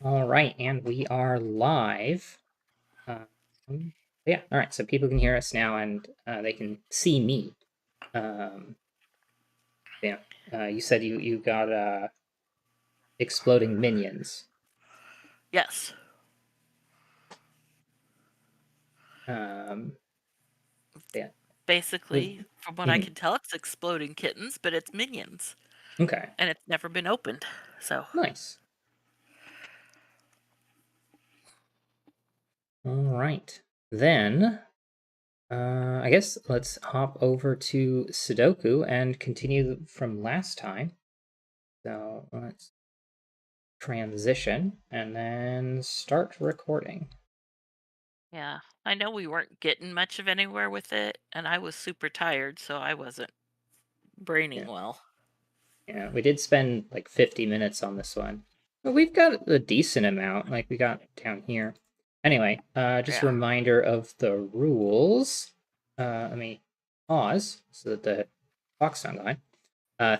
All right, and we are live. Yeah, all right, so people can hear us now and they can see me. Um, yeah, you said you got exploding minions. Yes. Um, yeah. Basically, from what I Mhm. can tell, it's exploding kittens, but it's minions. Okay, And it's never been opened. So, nice. All right, then I guess let's hop over to Sudoku and continue from last time. So let's transition and then start recording. yeah. I know we weren't getting much of anywhere with it, and I was super tired, so I wasn't braining Yeah. well. Yeah, we did spend like 50 minutes on this one. But we've got a decent amount, like we got down here. Anyway, just a Yeah. reminder of the rules. Let me pause so that the clock's not going.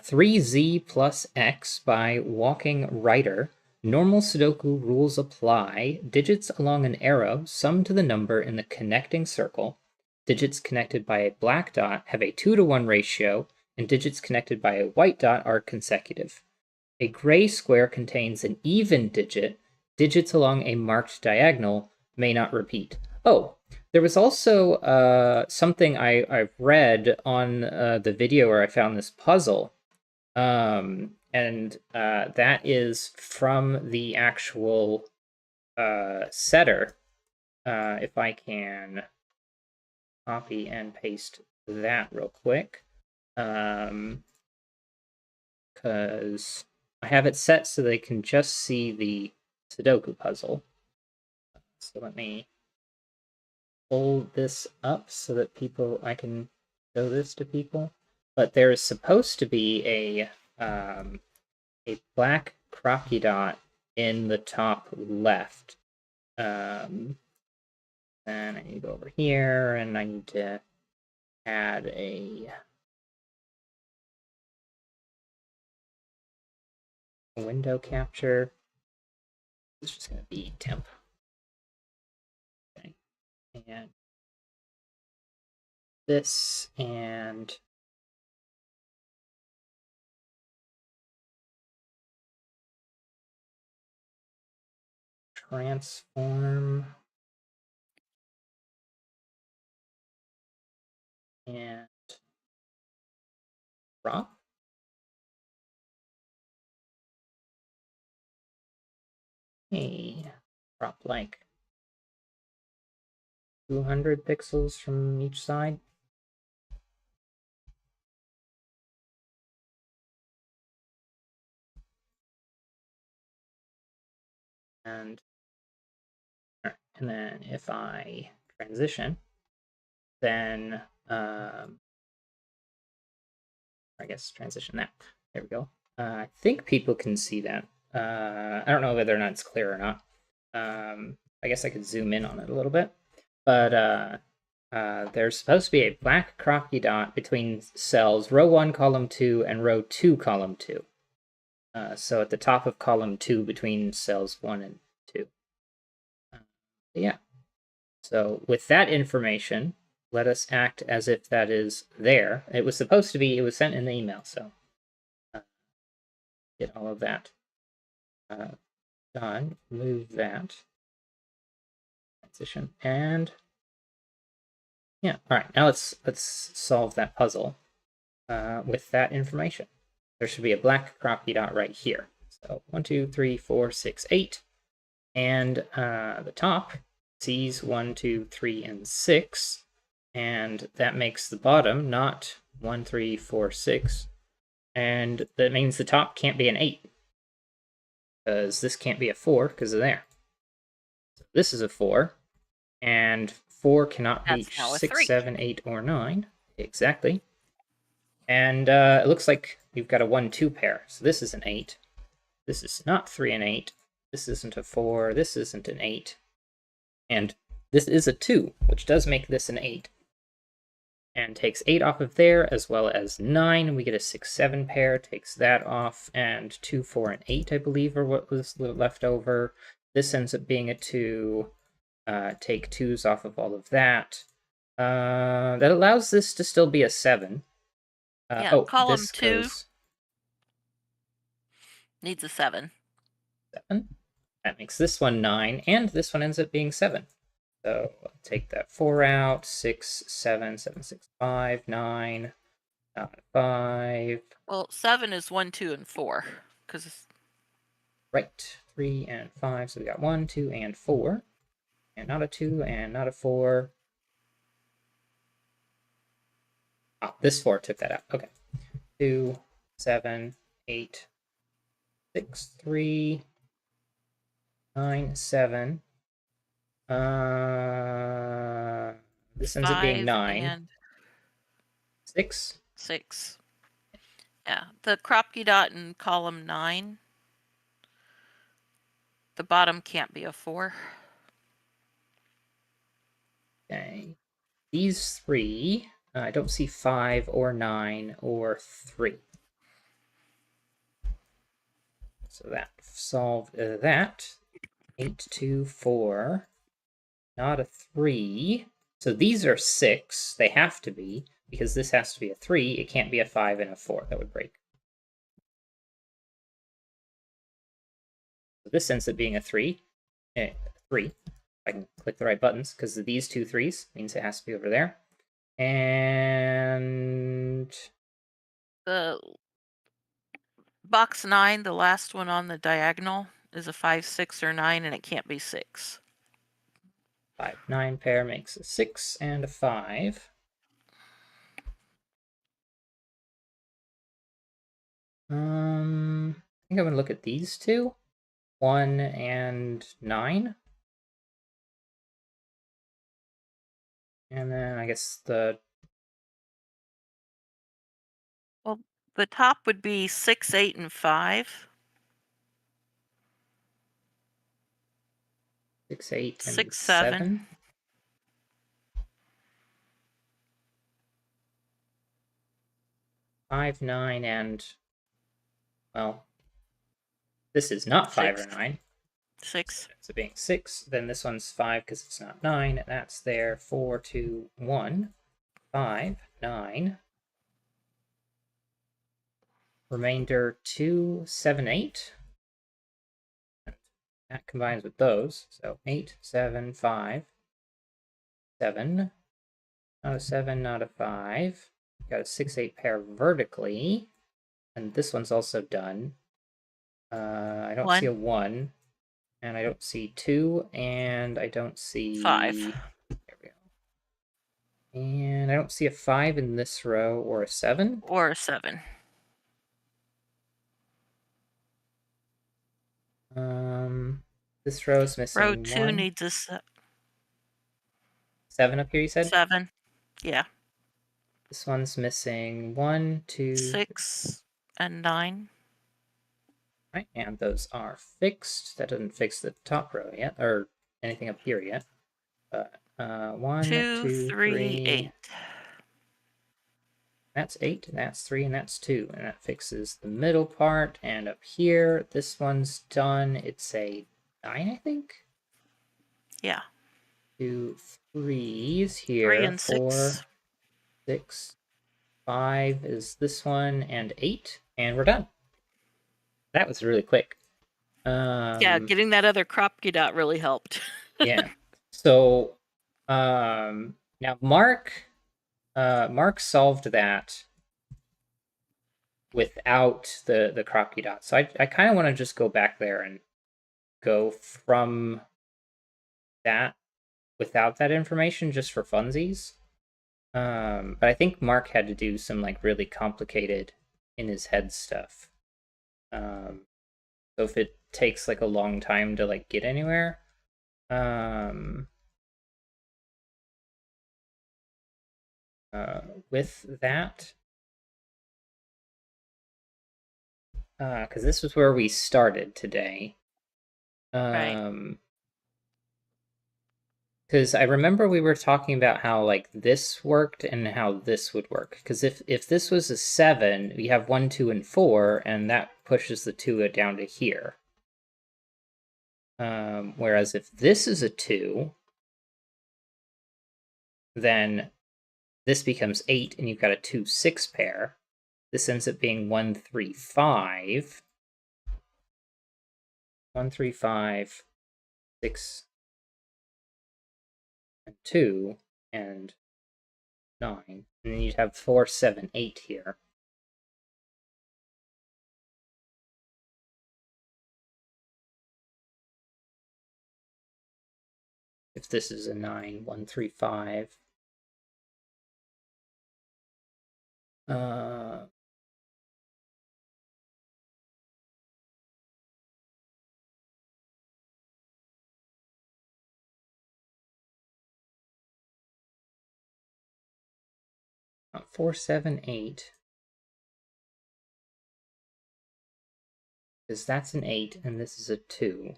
3z plus x by walking writer. Normal Sudoku rules apply. Digits along an arrow sum to the number in the connecting circle. Digits connected by a black dot have a 2-to-1 ratio, and digits connected by a white dot are consecutive. A gray square contains an even digit. Digits along a marked diagonal may not repeat. Oh, there was also something I've read on the video where I found this puzzle. And that is from the actual setter. If I can copy and paste that real quick. Because I have it set so they can just see the Sudoku puzzle. So let me hold this up so that I can show this to people. But there is supposed to be a black crocky dot in the top left. Then I need to go over here and I need to add a window capture. It's just going to be temp. Okay. And this and transform and drop. Hey, drop like 200 pixels from each side. And then if I transition, then I guess transition that. There we go. I think people can see that. I don't know whether or not it's clear or not. I guess I could zoom in on it a little bit. But there's supposed to be a black crocky dot between cells row 1, column 2, and row 2, column 2. So at the top of column 2 between cells 1 and 2. Yeah. So with that information, let us act as if that is there. It was supposed to be, it was sent in the email, so get all of that done. Move that transition, and yeah. All right, now let's solve that puzzle with that information. There should be a black croppy dot right here. So 1, 2, 3, 4, 6, 8, and the top sees 1, 2, 3, and 6, and that makes the bottom not 1, 3, 4, 6, and that means the top can't be an 8 because this can't be a 4 because of there. So this is a 4, and 4 cannot That's reach now a 6, 3. 7, 8, or 9. Exactly. And it looks like we've got a 1, 2 pair. So this is an 8. This is not 3 and 8. This isn't a 4. This isn't an 8. And this is a 2, which does make this an 8. And takes 8 off of there, as well as 9. We get a 6, 7 pair, takes that off, and 2, 4, and 8, I believe, are what was left over. this ends up being a 2. Take 2s off of all of that. That allows this to still be a 7. Yeah, column this 2 goes needs a 7. 7. That makes this one 9, and this one ends up being 7. So I'll take that 4 out. 6, 7, 7, 6, 5, 9, 5. Well, 7 is 1, 2, and 4. Because Right. 3 and 5. So we got 1, 2, and 4. And not a 2, and not a 4. Ah, this 4 took that out. Okay. 2, 7, 8, 6, 3, 9, 7. This ends up being 5 9. and 6. 6. Yeah, the Kropke dot in column 9. The bottom can't be a 4. Okay. These 3, I don't see 5 or 9 or 3. So that solved that. 8, 2, 4. Not a 3. So these are 6. They have to be, because this has to be a 3. It can't be a 5 and a 4. That would break. So this ends up being a 3. 3. I can click the right buttons, because these 2 3s means it has to be over there. And The box 9, the last one on the diagonal, is a 5, 6, or 9, and it can't be 6. 5, 9 pair makes a 6 and a 5. I think I'm gonna look at these two, 1 and 9. And then I guess the Well, the top would be 6, 8, and 5. 6, 8, and 6, 7. 7. 5, 9, and, well, this is not 5 or 6. 9. 6. So being 6, then this one's 5 because it's not 9. That's there. 4, 2, 1. 5, 9. Remainder 2, 7, 8. That combines with those. So 8, 7, 5, 7. Not a 7, not a 5. Got a 6, 8 pair vertically. And this one's also done. I don't see 1. a 1. And I don't see 2. And I don't see 5. There we go. And I don't see a 5 in this row or a 7. Or a 7. This row is missing Row 2 1. needs a 7 up here, you said? 7. Yeah. This one's missing 1, 2, 6 and 9. right, and those are fixed. That doesn't fix the top row yet, or anything up here yet. But 1, 2, 2, 3, 3. 8. That's 8, that's 3, and that's 2. And that fixes the middle part. And up here, this one's done. It's a 9, I think? Yeah. 2 3s here. 3 and 4, 6. 6, 5 is this one, and 8. And we're done. That was really quick. Yeah, getting that other Kropke dot really helped. Yeah. So now Mark solved that without the Kropke dot. So I kind of want to just go back there and go from that without that information just for funsies. But I think Mark had to do some like really complicated in his head stuff. So if it takes like a long time to like get anywhere, with that, because this was where we started today. Right. Because I remember we were talking about how like this worked and how this would work. Because if this was a 7, we have 1, 2, and 4, and that pushes the 2 down to here. Whereas if this is a 2, then this becomes 8, and you've got a 2-6 pair. This ends up being 1, 3, 5. 1, 3, 5, 6, and 2, and 9. And then you'd have 4, 7, 8 here. If this is a 9, 1, 3, 5. 4, 7, 8. Because that's an 8, and this is a 2.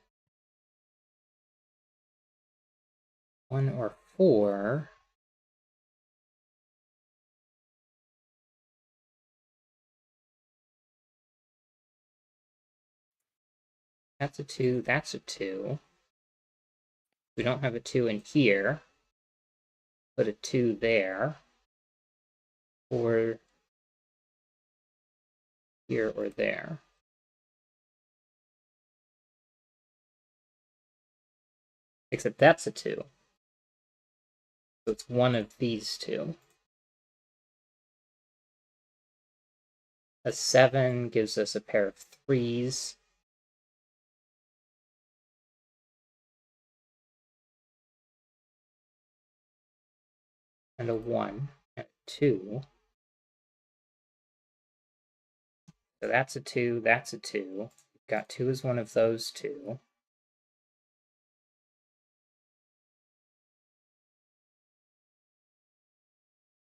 1 or 4. That's a 2, that's a 2. We don't have a 2 in here. Put a 2 there. Or here or there. Except that's a 2. So it's one of these two. A 7 gives us a pair of 3s. And a 1 and a 2. So that's a 2, that's a 2. We've got 2 as one of those two.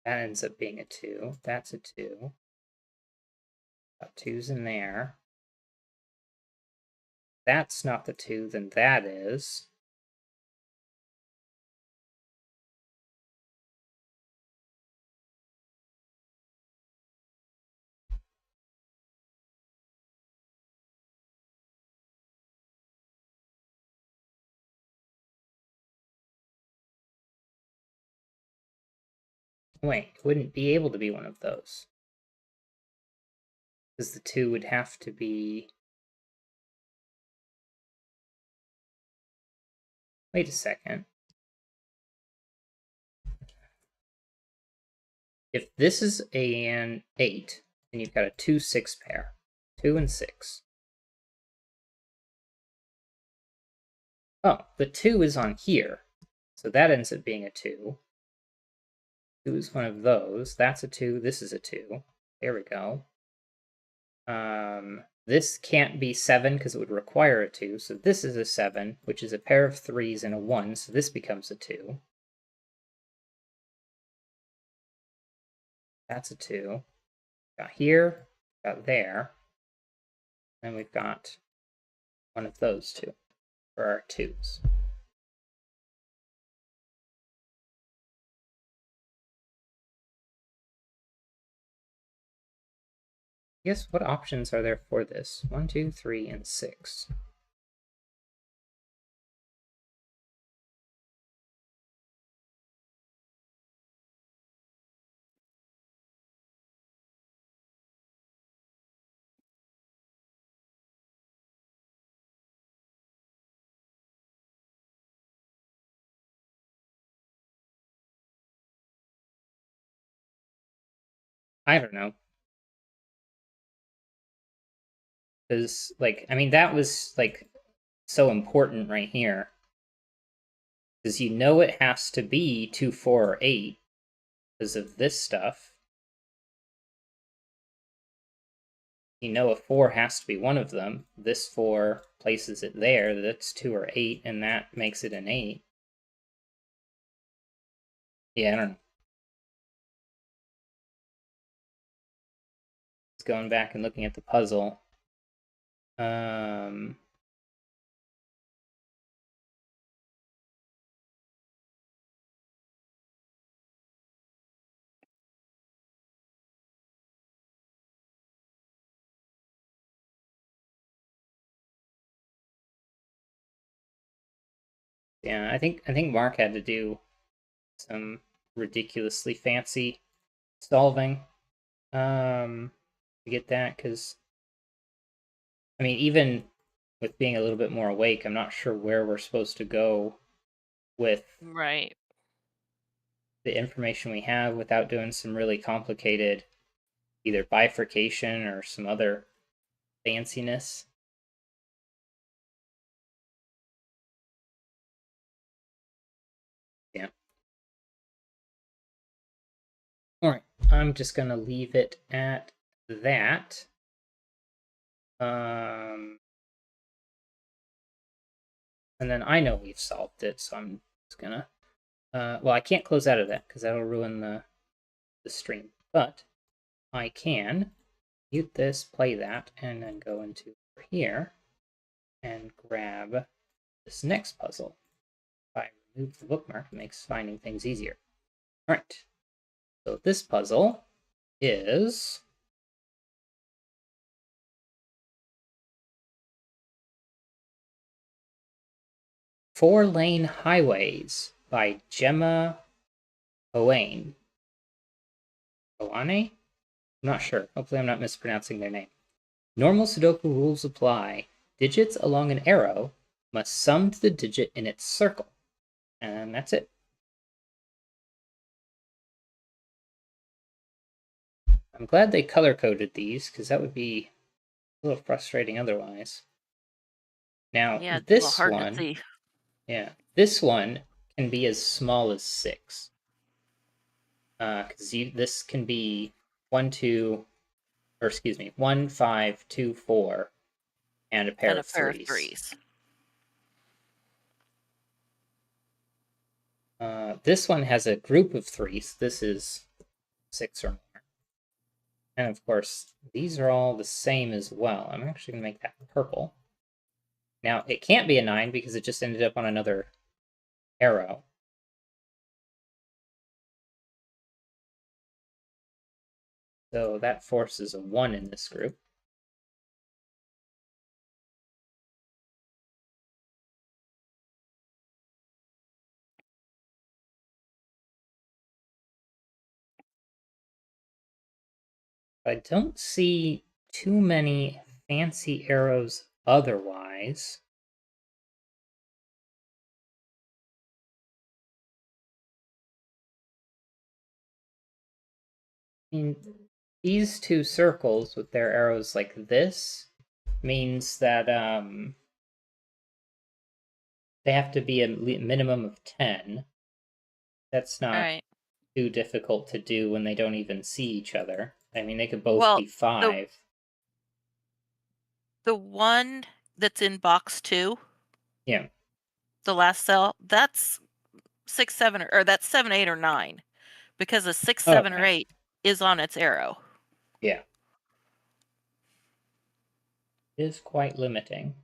That ends up being a 2. That's a 2. Got 2's in there. That's not the 2, then that is. Wait, it wouldn't be able to be one of those. Because the 2 would have to be... Wait a second. If this is an 8, then you've got a 2, 6 pair. 2 and 6. Oh, the 2 is on here. So that ends up being a 2. 2 is one of those. That's a 2. This is a 2. There we go. This can't be 7 because it would require a 2. So this is a 7, which is a pair of 3s and a 1. So this becomes a 2. That's a 2. Got here, got there. And we've got one of those two for our 2s. Guess what options are there for this? 1, 2, 3, and 6. I don't know. Because, like, I mean, that was, like, so important right here. Because you know it has to be 2, 4, or 8 because of this stuff. You know a 4 has to be one of them. This 4 places it there. That's 2 or 8, and that makes it an 8. Yeah, I don't know. Just going back and looking at the puzzle. Yeah, I think Mark had to do some ridiculously fancy solving to get that, because I mean, even with being a little bit more awake, I'm not sure where we're supposed to go with Right. the information we have without doing some really complicated either bifurcation or some other fanciness. Yeah. All right. I'm just gonna leave it at that. And then I know we've solved it, so I'm just gonna. Well, I can't close out of that because that'll ruin the stream. But I can mute this, play that, and then go into here and grab this next puzzle. If I remove the bookmark, it makes finding things easier. All right. So this puzzle is Four-Lane Highways by Gemma Owane. Owane? I'm not sure. Hopefully I'm not mispronouncing their name. Normal Sudoku rules apply. Digits along an arrow must sum to the digit in its circle. And that's it. I'm glad they color-coded these, because that would be a little frustrating otherwise. Now, Yeah, it's a little this hard to one, see. yeah, this one can be as small as 6. Because this can be 1, 2, or excuse me, 1, 5, 2, 4, and a pair And a of pair of threes. threes. This one has a group of 3s. This is 6 or more. And of course, these are all the same as well. I'm actually going to make that purple. Now, it can't be a 9 because it just ended up on another arrow. So that forces a 1 in this group. I don't see too many fancy arrows otherwise. I mean, these two circles with their arrows like this means that they have to be a minimum of 10. That's All not right. too difficult to do when they don't even see each other. I mean, they could both Well, be 5. the one that's in box 2, Yeah. the last cell, that's 6, 7, or that's 7, 8, or 9, because a 6, 7, or Okay. 8 is on its arrow. Yeah. It is quite limiting.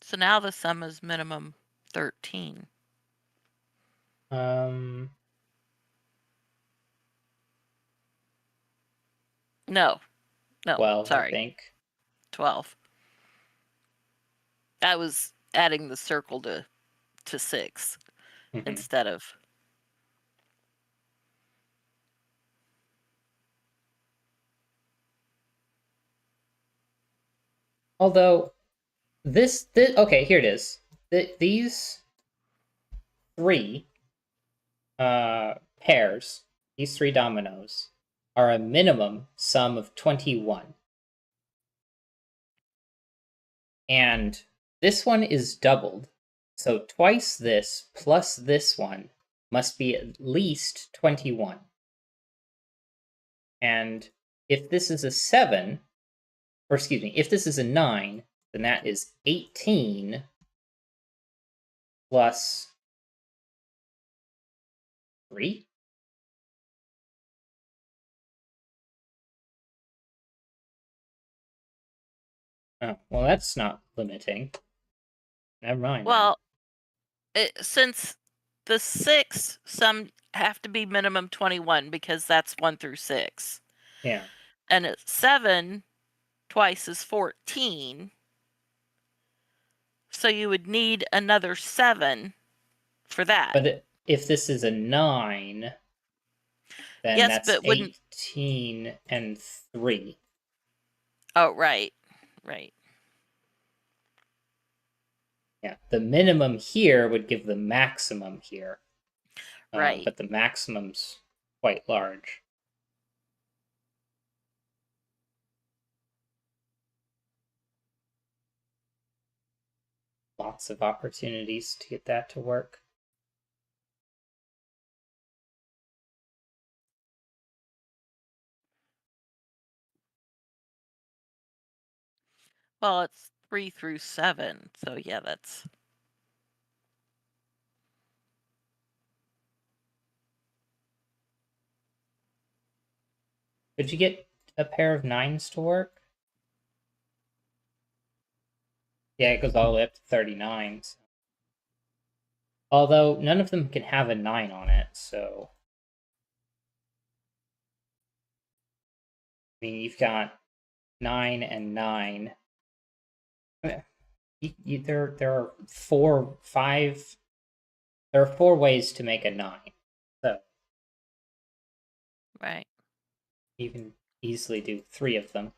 So now the sum is minimum 13. Um, No, no, 12, I sorry, think. 12. I was adding the circle to 6 Mhm. instead of. Although okay, here it is. These 3 pairs, these 3 dominoes, are a minimum sum of 21. And this one is doubled. So twice this plus this one must be at least 21. And if this is a 7, or excuse me, if this is a 9, then that is 18 plus 3. Oh, well, that's not limiting. Never mind then. Well, since the 6, some have to be minimum 21 because that's 1 through 6. Yeah. And at 7, twice is 14. So you would need another 7 for that. But if this is a 9, then Yes, that's but wouldn't. 18 and 3. Oh, right. Right. Yeah. The minimum here would give the maximum here. Right. But the maximum's quite large. Lots of opportunities to get that to work. Well, it's 3 through 7. So yeah, that's. Could you get a pair of 9s to work? Yeah, it goes all the way up to 39. So. Although none of them can have a 9 on it, so. I mean, you've got 9 and 9. There are 4, 5. There are 4 ways to make a 9. So Right. you can easily do 3 of them.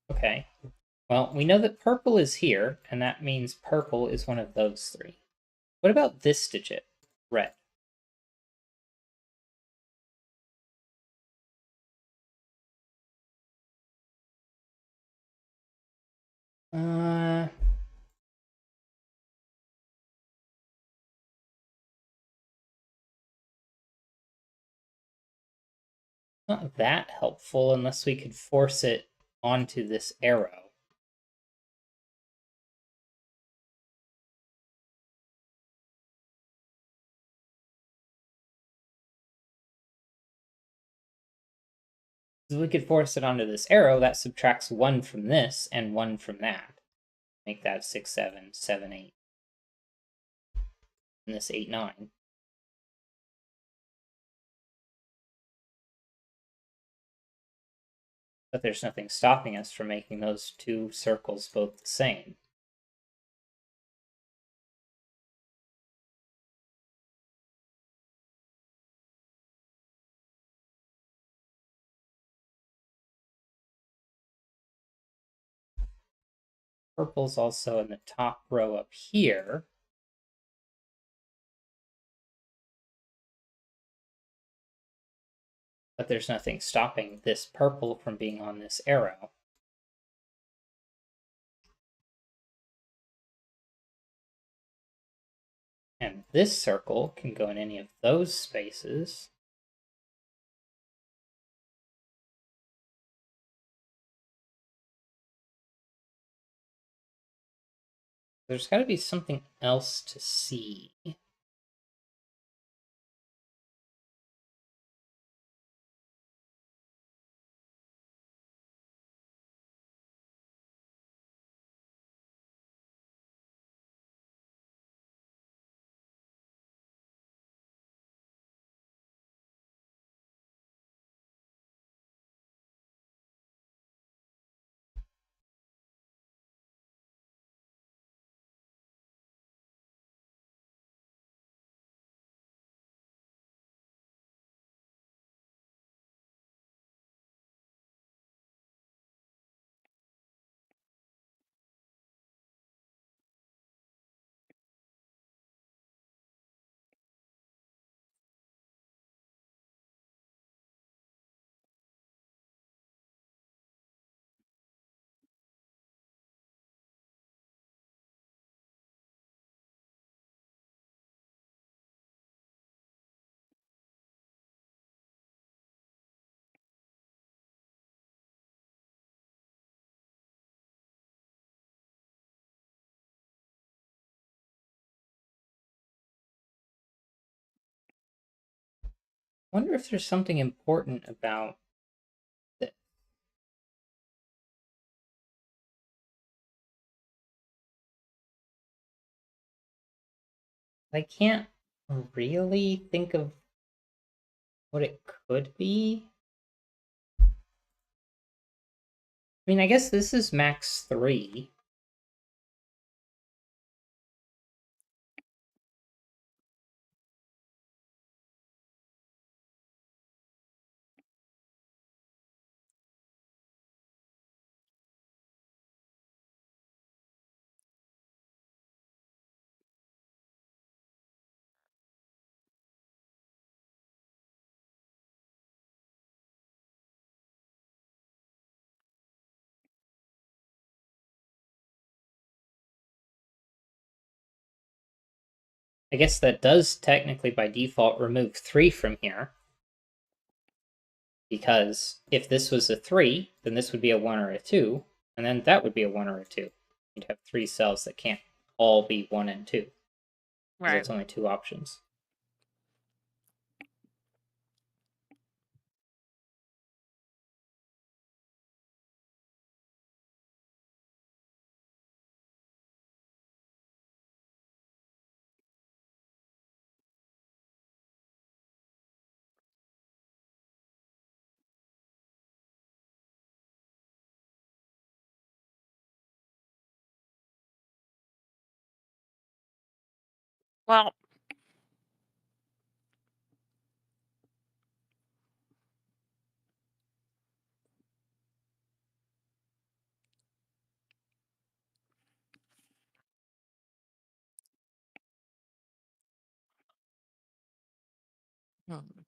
Okay. Well, we know that purple is here, and that means purple is one of those 3. What about this digit? Red. Uh, Not that helpful unless we could force it onto this arrow. If we could force it onto this arrow, that subtracts 1 from this and 1 from that. Make that 6, 7, 7, 8. And this 8, 9. But there's nothing stopping us from making those 2 circles both the same. Purple's also in the top row up here. But there's nothing stopping this purple from being on this arrow. And this circle can go in any of those spaces. There's got to be something else to see. wonder if there's something important about this. I can't really think of what it could be. I mean, I guess this is max 3. I guess that does technically by default remove 3 from here. Because if this was a 3, then this would be a 1 or a 2, and then that would be a 1 or a 2. You'd have 3 cells that can't all be 1 and 2. Because Right. that's only 2 options. Well, hmm.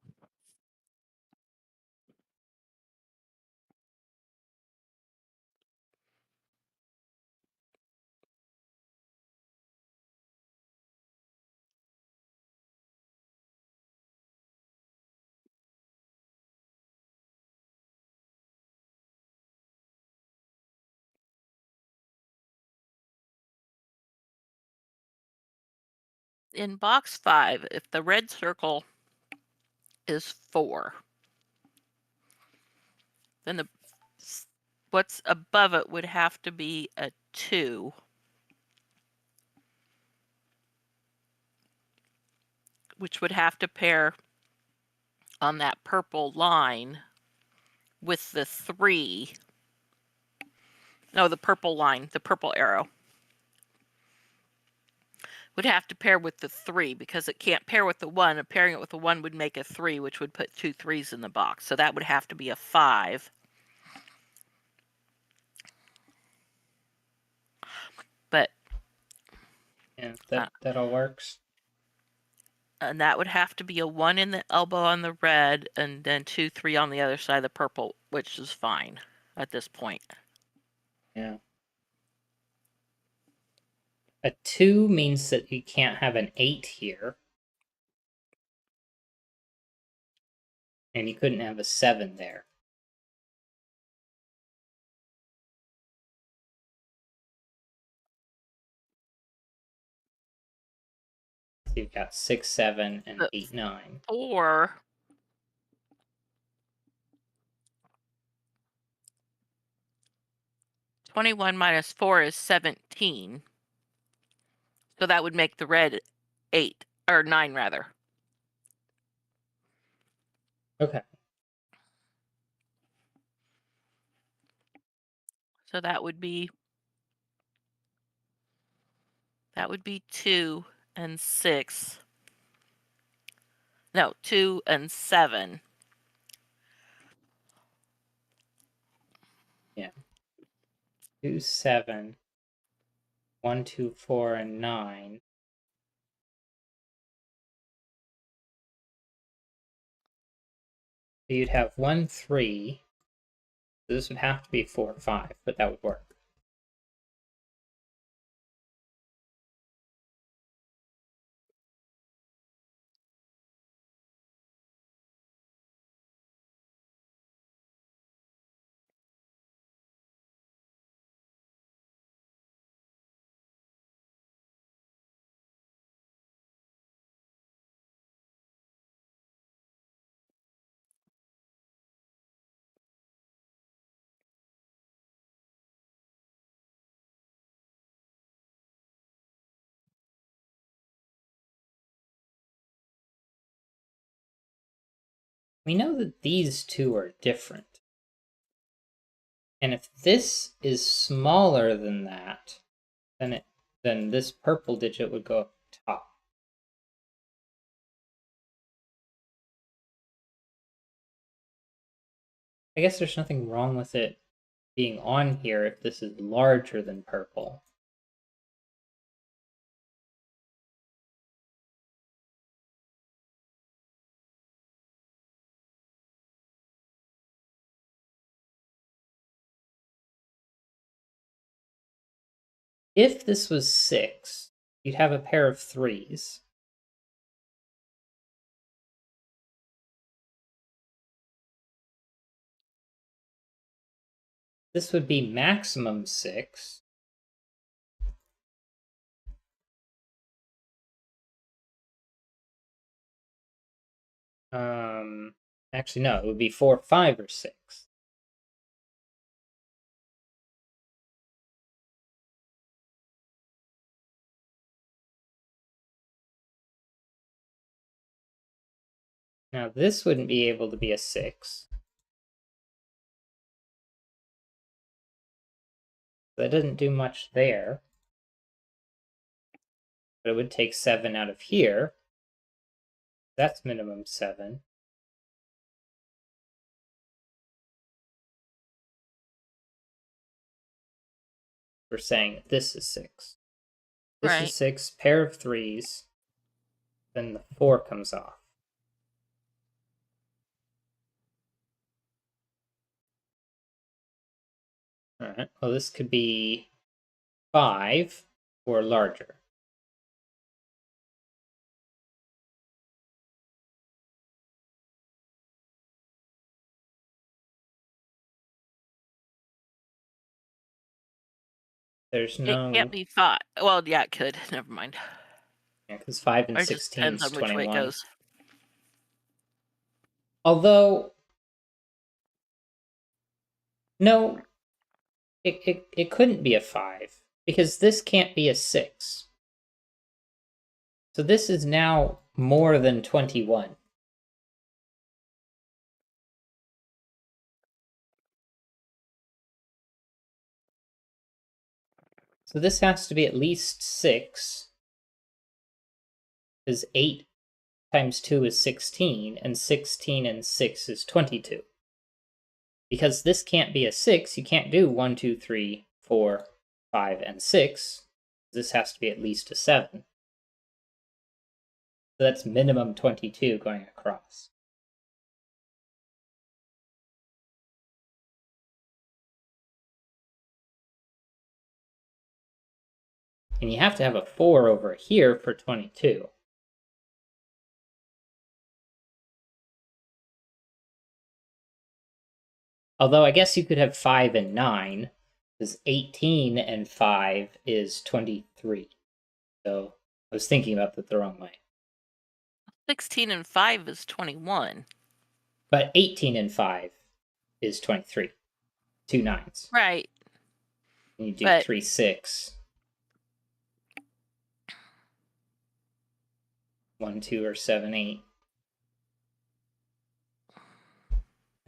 In box 5, if the red circle is 4, then what's above it would have to be a 2. Which would have to pair on that purple line with the 3. No, the purple line, the purple arrow. Would have to pair with the 3 because it can't pair with the 1. And pairing it with the 1 would make a 3, which would put 2 3s in the box. So that would have to be a 5. But Yeah, that all works. and that would have to be a 1 in the elbow on the red and then 2 3 on the other side of the purple, which is fine at this point. Yeah. A 2 means that you can't have an 8 here. And you couldn't have a 7 there. So you've got 6 7 and The 8 9. 4 21 minus 4 is 17. So that would make the red 8 or 9 rather. Okay. So that would be 2 and 6. No, 2 and 7. Yeah. 2 7 1 2 4 and 9. So you'd have 1 3. So this would have to be 4 5, but that would work. we know that these two are different. And if this is smaller than that, then this purple digit would go up top. I guess there's nothing wrong with it being on here if this is larger than purple. If this was 6, you'd have a pair of 3s. This would be maximum 6. Actually, no, it would be 4, 5, or 6. Now, this wouldn't be able to be a 6. That doesn't do much there. But it would take 7 out of here. That's minimum 7. We're saying this is 6. This Right. is 6, pair of 3s. Then the 4 comes off. Alright, well, this could be 5 or larger. There's no. It can't be 5. Well, yeah, it could. Never mind. Yeah, because 5 and Or it just 16 depends is on which way it 21. goes. Although, no, it couldn't be a 5, because this can't be a 6. So this is now more than 21. So this has to be at least 6, because 8 times 2 is 16, and 16 and 6 is 22. Because this can't be a 6, you can't do 1, 2, 3, 4, 5, and 6. This has to be at least a 7. So that's minimum 22 going across. And you have to have a 4 over here for 22. Although I guess you could have 5 and 9, because 18 and 5 is 23. So I was thinking about that the wrong way. 16 and 5 is 21. But 18 and 5 is 23. 2 9s. Right. And you do But 3 6. 1 2 or 7 8.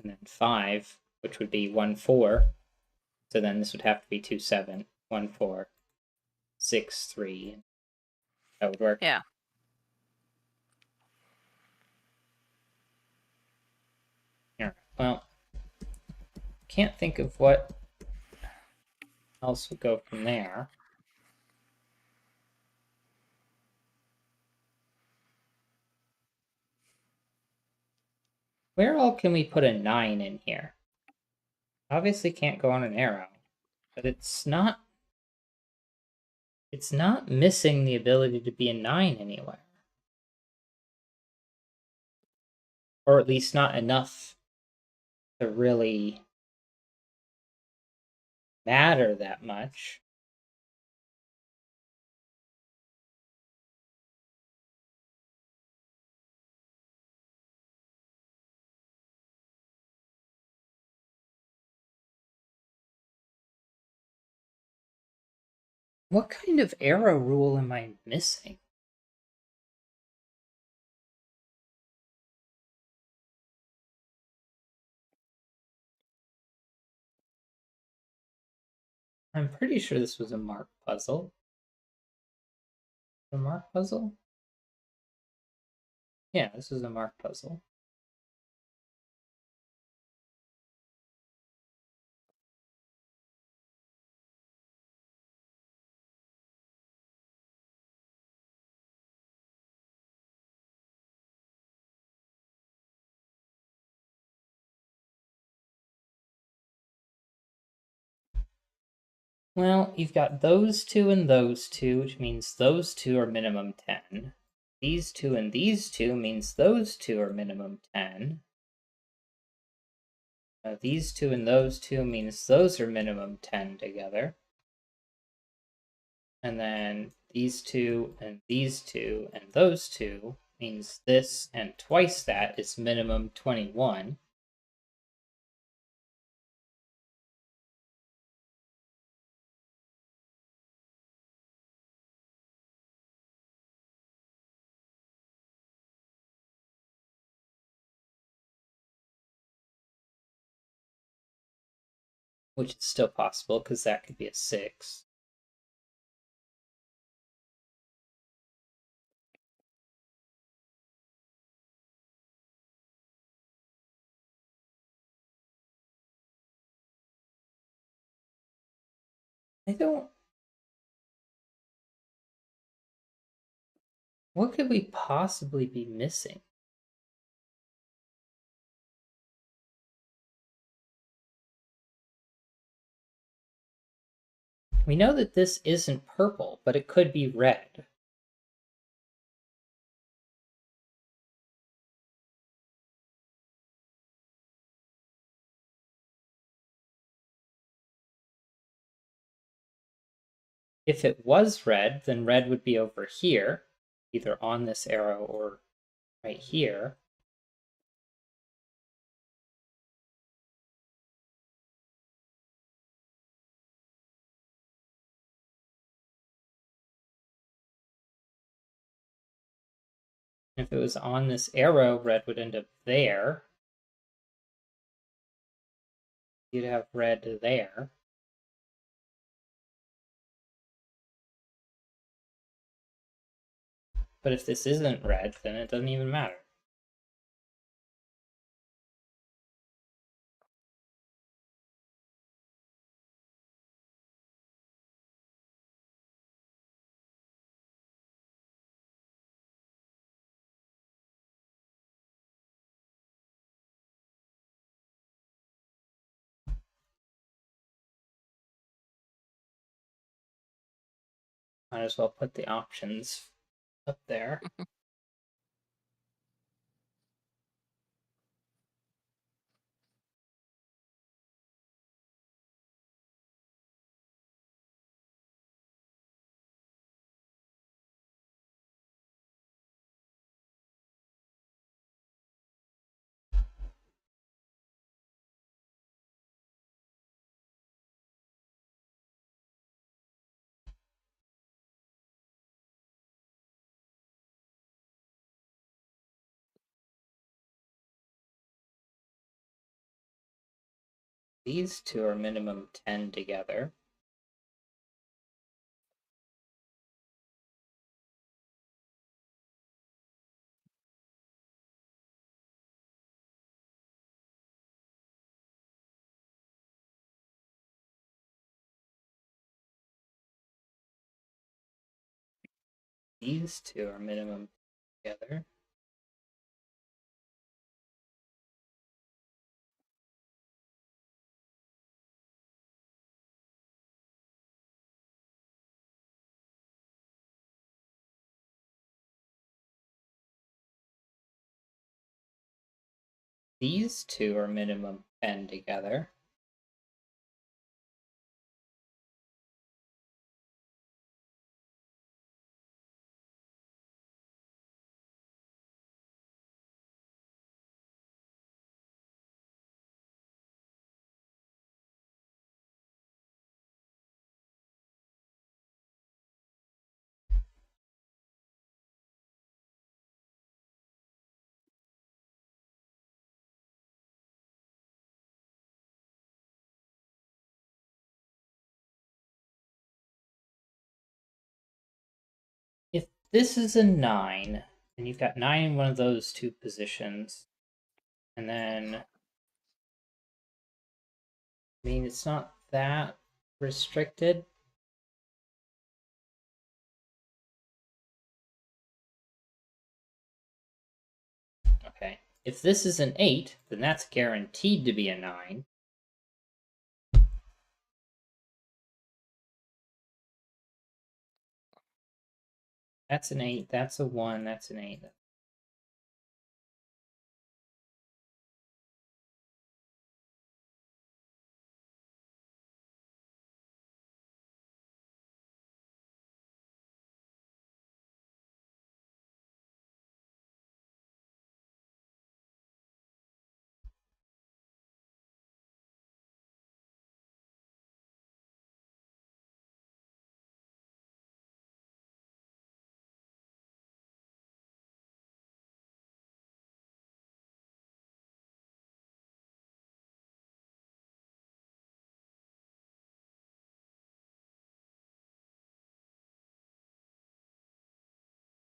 And then 5, which would be 1 4. So then this would have to be 2 7, 1 4, 6 3. That would work. yeah. Alright, well, can't think of what else would go from there. Where all can we put a 9 in here? Obviously can't go on an arrow, but it's not missing the ability to be a 9 anywhere. Or at least not enough to really matter that much. What kind of arrow rule am I missing? I'm pretty sure this was a mark puzzle. A mark puzzle? Yeah, this is a mark puzzle. Well, you've got those two and those two, which means those two are minimum 10. These two and these two means those two are minimum 10. These two and those two means those are minimum 10 together. And then these two and these two and those two means this and twice that is minimum 21. Which is still possible because that could be a 6. I don't. What could we possibly be missing? We know that this isn't purple, but it could be red. If it was red, then red would be over here, either on this arrow or right here. If it was on this arrow, red would end up there. You'd have red there. But if this isn't red, then it doesn't even matter. Might as well put the options up there. These two are minimum 10 together. These two are minimum together. These two are minimum 10 together. this is a 9, and you've got 9 in one of those two positions, and then, I mean, it's not that restricted. Okay. If this is an 8, then that's guaranteed to be a 9. That's an 8, that's a 1, that's an 8.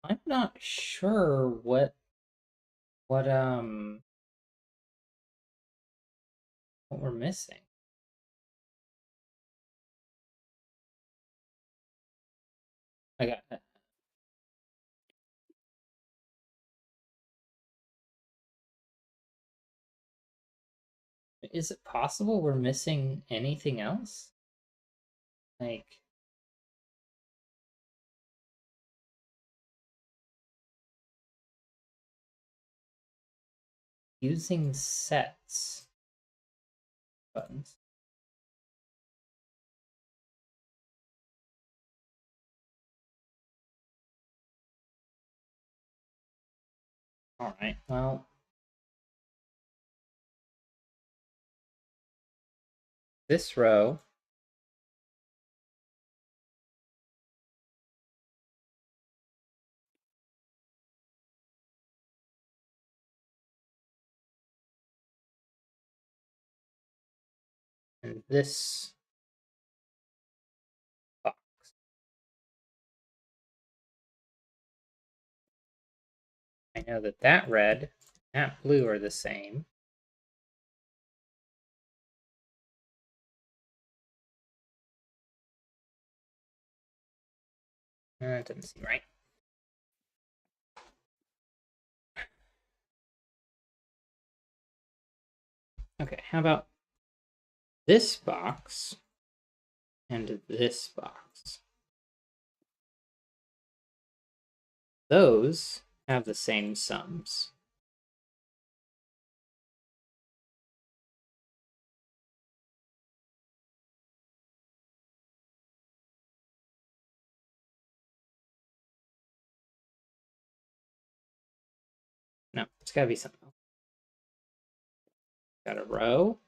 I'm not sure what what we're missing. I got Is it possible we're missing anything else? Like using sets buttons. All right. Well, this row and this box. I know that that red and that blue are the same. That doesn't seem right. Okay, how about this box and this box? Those have the same sums. No, it's gotta be something else. Got a row.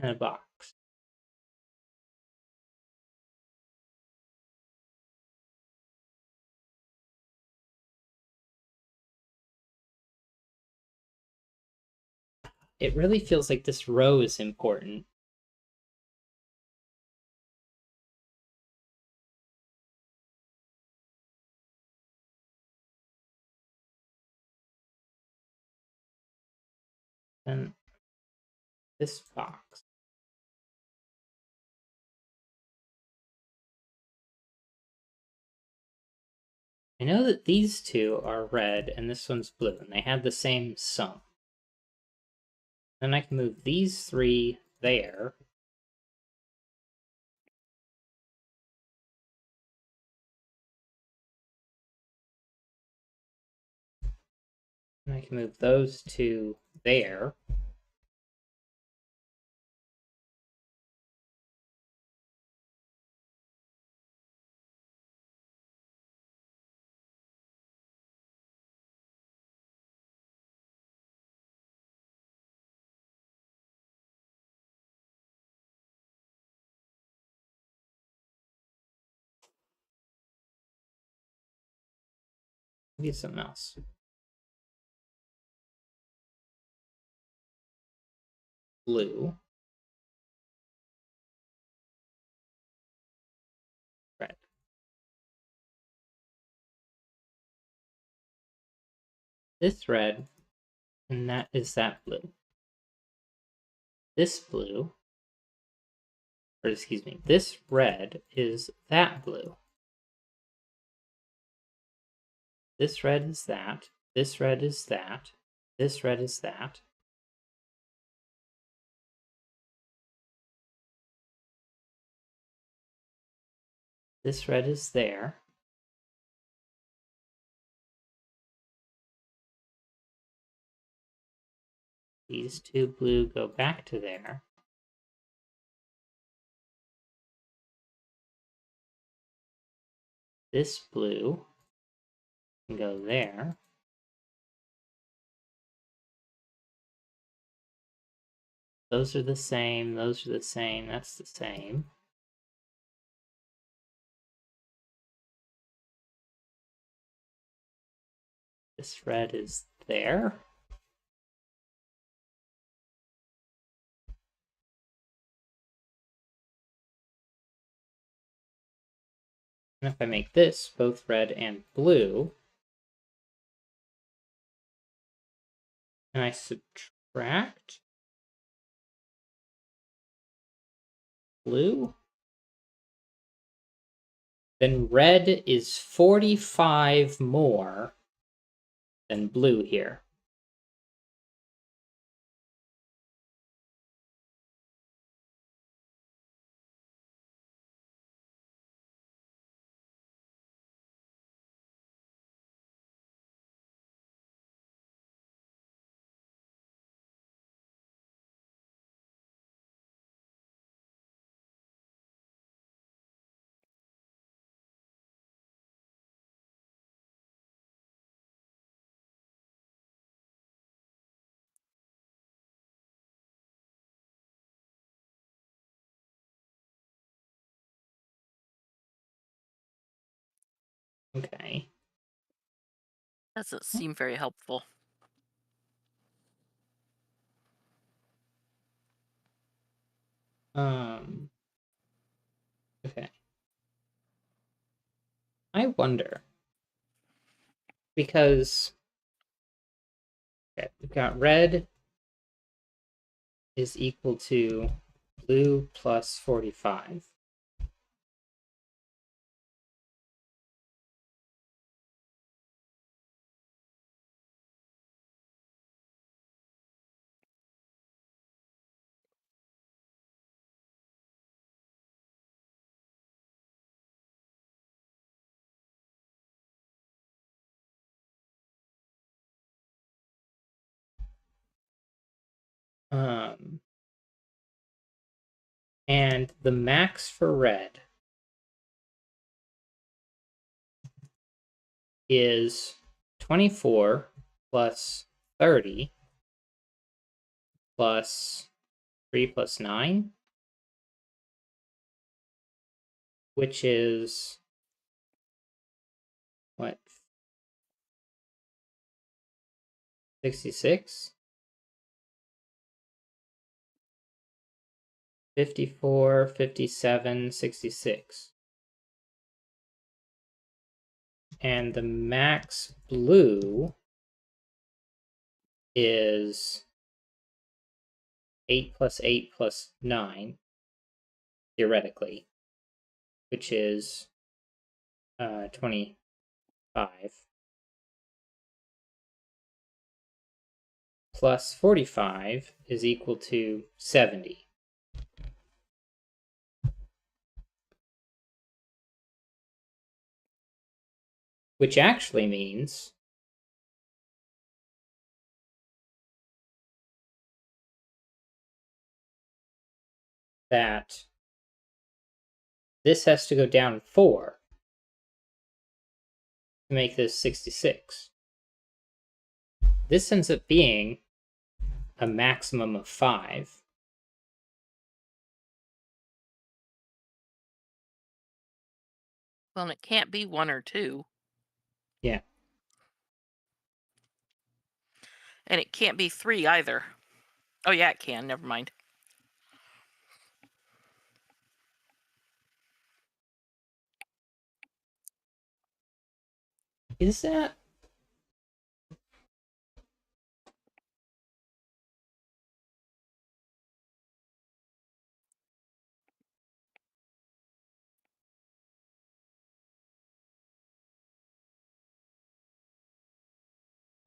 And a box. It really feels like this row is important. And this box. I know that these two are red and this one's blue, and they have the same sum. Then I can move these three there. And I can move those two there. Maybe something else. Blue. Red. This red, and that is that blue. This blue, or excuse me, this red is that blue. This red is that. This red is that. This red is that. This red is there. These two blue go back to there. This blue can go there. Those are the same, those are the same, that's the same. This red is there. And if I make this both red and blue, and I subtract blue, then red is 45 more than blue here. Okay. Doesn't seem very helpful. Okay. I wonder, because okay, we've got red is equal to blue plus 45. And the max for red is 24 plus 30 plus 3 plus 9, which is what, 66? 54, 57, 66. And the max blue is 8 plus 8 plus 9, theoretically, which is 25. Plus 45 is equal to 70. Which actually means that this has to go down 4 to make this 66. This ends up being a maximum of 5. Well, and it can't be 1 or 2. Yeah. And it can't be 3 either. Oh, yeah, it can. Never mind. Is that?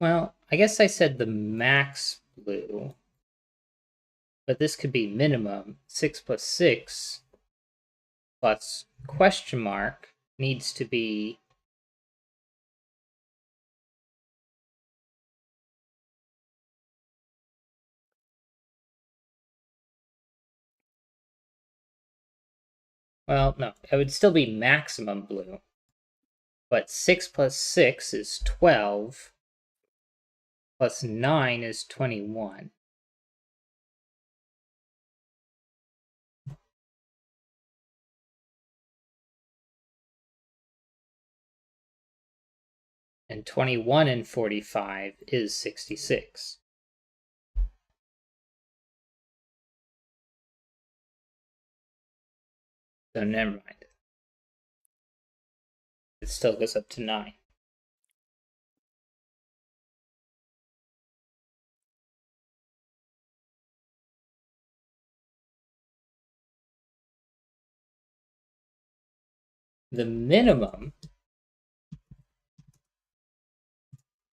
Well, I guess I said the max blue, but this could be minimum. 6 plus 6 plus question mark needs to be well, no, it would still be maximum blue. But 6 plus 6 is 12, plus 9 is 21. And 21 and 45 is 66. So never mind. It still goes up to 9. The minimum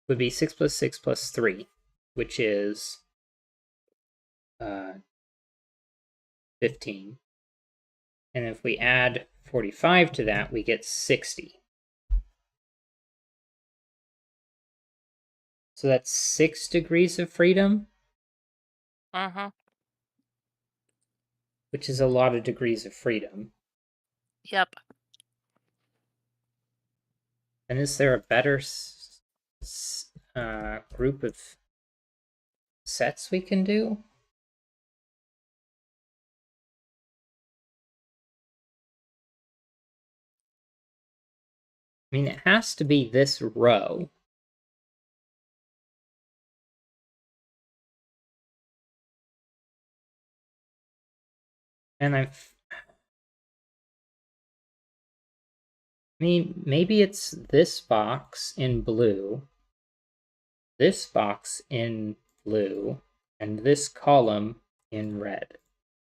would be 6 plus 6 plus 3, which is 15. And if we add 45 to that, we get 60. So that's 6 degrees of freedom, which is a lot of degrees of freedom. Yep. And is there a better group of sets we can do? I mean, it has to be this row. And I mean, maybe it's this box in blue, this box in blue, and this column in red,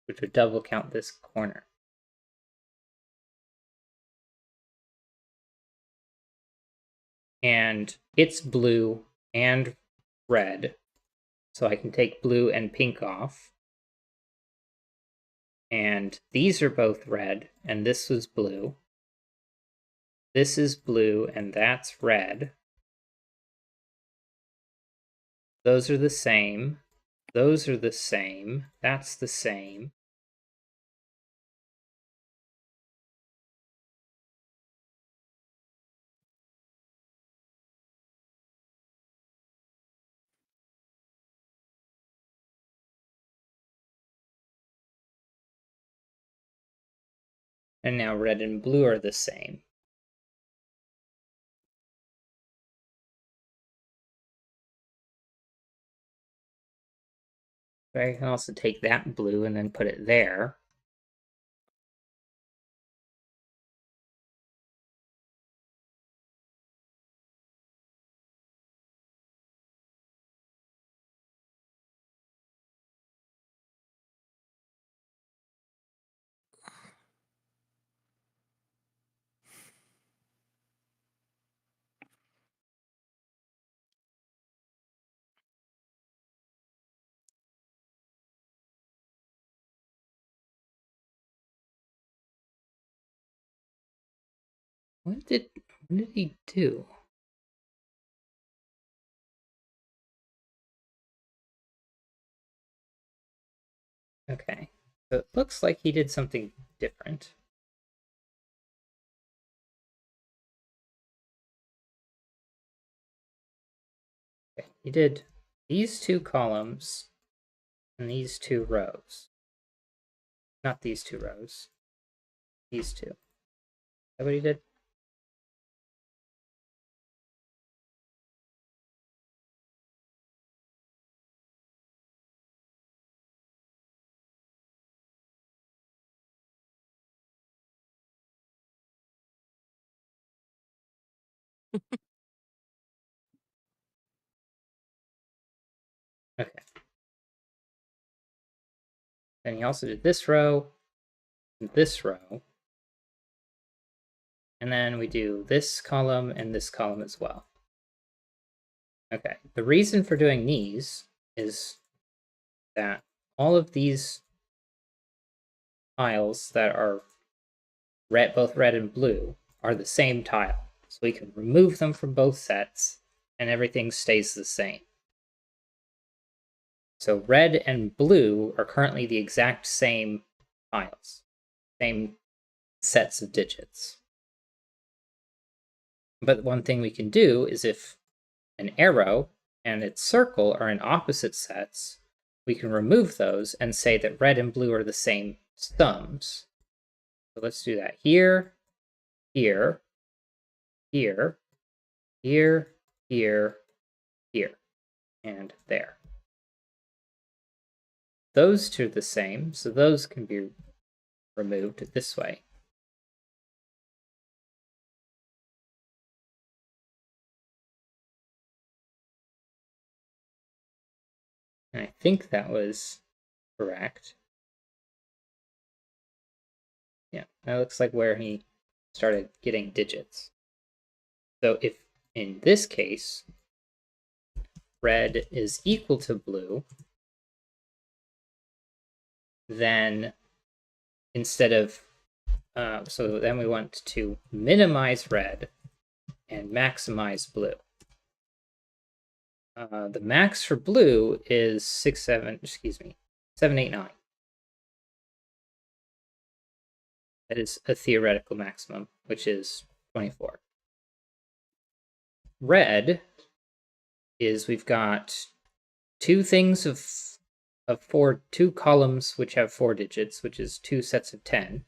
which would double count this corner. And it's blue and red, so I can take blue and pink off. And these are both red, and this was blue. This is blue, and that's red. Those are the same. Those are the same. That's the same. And now red and blue are the same. But I can also take that blue and then put it there. What did he do? Okay, so it looks like he did something different. Okay, he did these two columns and these two rows. Not these two rows. These two. Is that what he did? Okay. Then he also did this row, and this row. And then we do this column and this column as well. Okay, the reason for doing these is that all of these tiles that are red, both red and blue, are the same tile. So we can remove them from both sets and everything stays the same. So red and blue are currently the exact same tiles, same sets of digits. But one thing we can do is if an arrow and its circle are in opposite sets, we can remove those and say that red and blue are the same sums. So let's do that here, here, here, here, here, here, and there. Those two are the same, so those can be removed this way. And I think that was correct. Yeah, that looks like where he started getting digits. So if in this case, red is equal to blue, then instead of, so then we want to minimize red and maximize blue. The max for blue is 789. That is a theoretical maximum, which is 24. Red is we've got two things of two columns which have 4 digits, which is 2 sets of 10.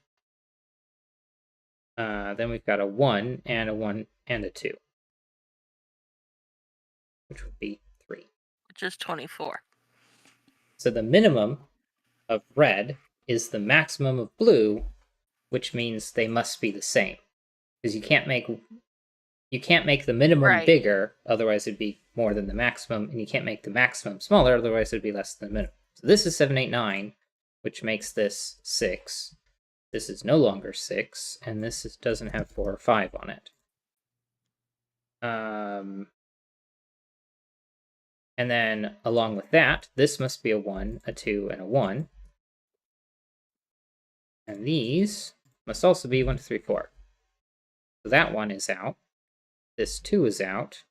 Then we've got a 1 and a 1 and a 2, which would be 3. Which is 24. So the minimum of red is the maximum of blue, which means they must be the same. Because you can't make the minimum bigger, otherwise it'd be more than the maximum, and you can't make the maximum smaller, otherwise it'd be less than the minimum. So this is 789, which makes this 6. This is no longer 6, and this doesn't have 4 or 5 on it. And then along with that, this must be a 1, a 2, and a 1. And these must also be 1, 2, 3, 4. So that 1 is out. This 2 is out.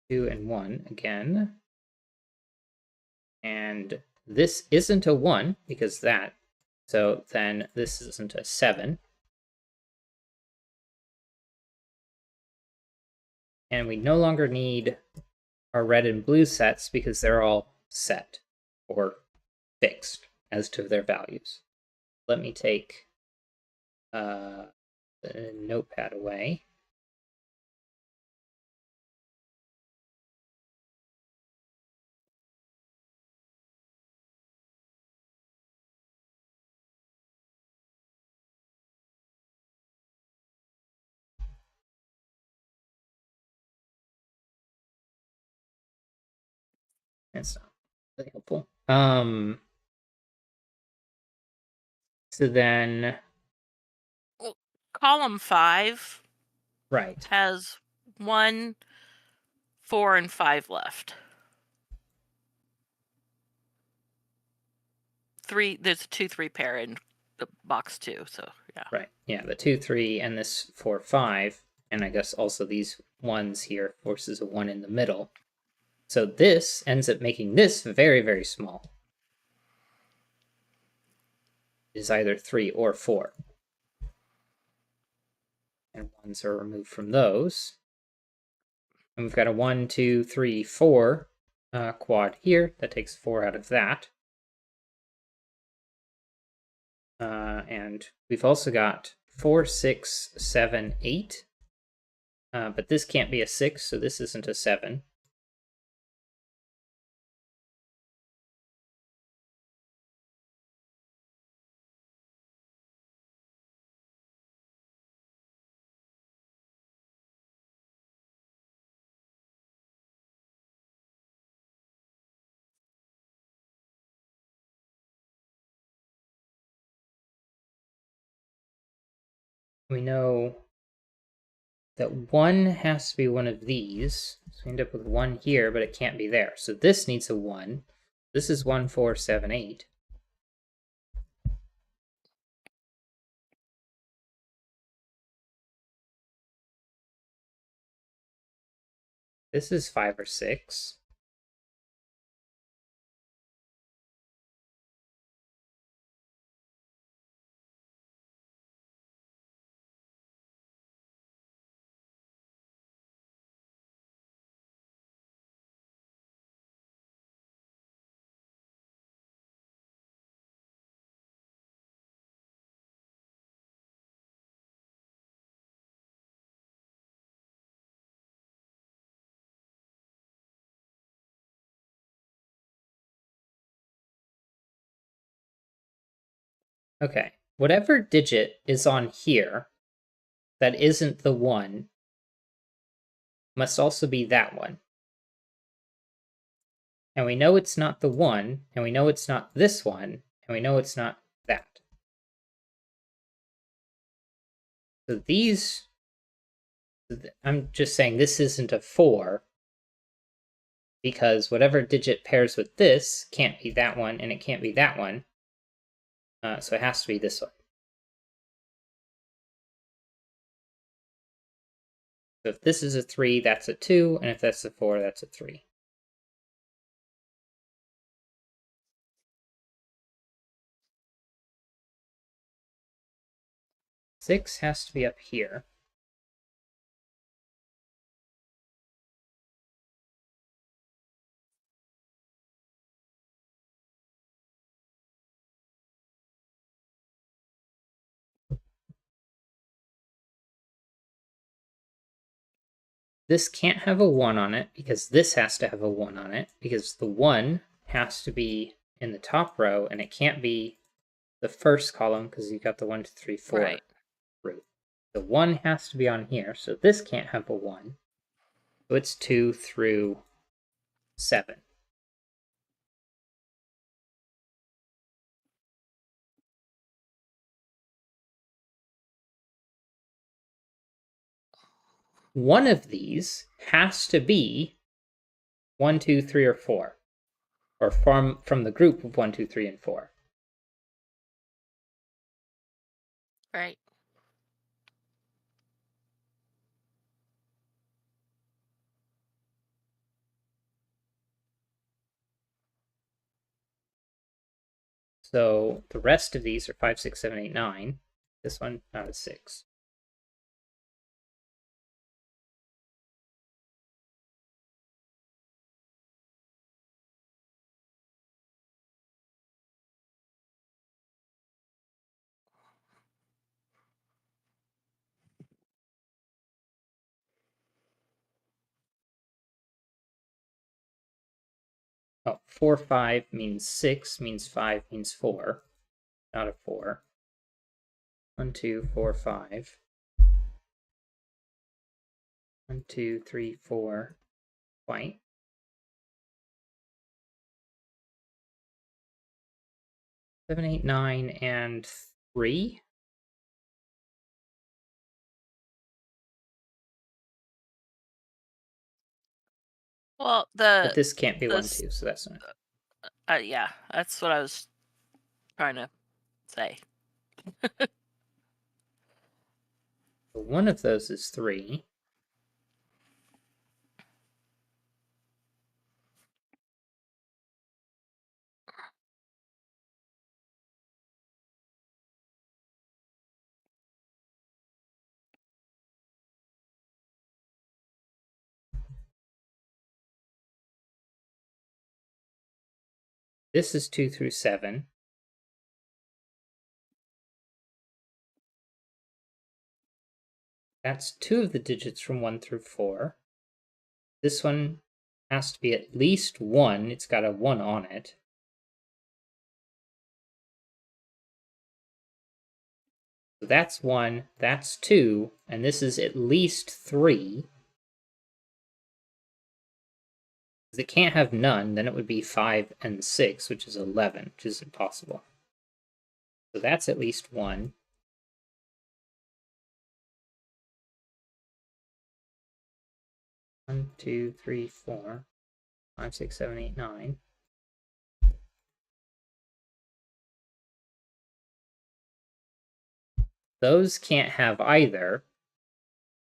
2 and 1 again. And this isn't a 1 because that. So then this isn't a 7. And we no longer need our red and blue sets because they're all set or fixed as to their values. Let me take the notepad away. That's not really helpful. So then, Well, column 5 right, has 1, 4, and 5 left. 3, there's a 2, 3 pair in the box 2, so yeah. right, yeah, the 2, 3, and this 4, 5, and I guess also these ones here forces a 1 in the middle. So this ends up making this very, very small. It is either 3 or 4. And 1s are removed from those. And we've got a 1, 2, 3, 4 quad here. That takes 4 out of that. And we've also got 4, 6, 7, 8. But this can't be a 6, so this isn't a 7. We know that 1 has to be one of these. So we end up with 1 here, but it can't be there. So this needs a 1. This is 1, 4, 7, 8. This is 5 or 6. Okay, whatever digit is on here that isn't the 1 must also be that one. And we know it's not the 1, and we know it's not this one, and we know it's not that. So these, I'm just saying this isn't a 4, because whatever digit pairs with this can't be that one, and it can't be that one. So it has to be this one. So if this is a 3, that's a 2, and if that's a 4, that's a 3. Six has to be up here. This can't have a 1 on it because this has to have a 1 on it, because the 1 has to be in the top row and it can't be the first column because you've got the 1, 2, 3, 4 Right. root. The 1 has to be on here, so this can't have a 1. So it's 2 through 7. One of these has to be 1, 2, 3, or 4, or from the group of 1, 2, 3, and 4. Right. So the rest of these are 5, 6, 7, 8, 9. This one, not a 6. Oh, 4, 5 means 6, means 5 means 4. Not a 4. 1, 2, 4, 5. 1, 2, 3, 4. White. 7, 8, 9, and 3. Well, But this can't be 1, 2, so that's not. yeah, that's what I was trying to say. So one of those is 3. This is 2 through 7. That's 2 of the digits from 1 through 4. This one has to be at least 1. It's got a 1 on it. So that's 1, that's 2, and this is at least 3. Because it can't have none, then it would be 5 and 6, which is 11, which is impossible. So that's at least 1. 1, 2, 3, 4, 5, 6, 7, 8, 9. Those can't have either.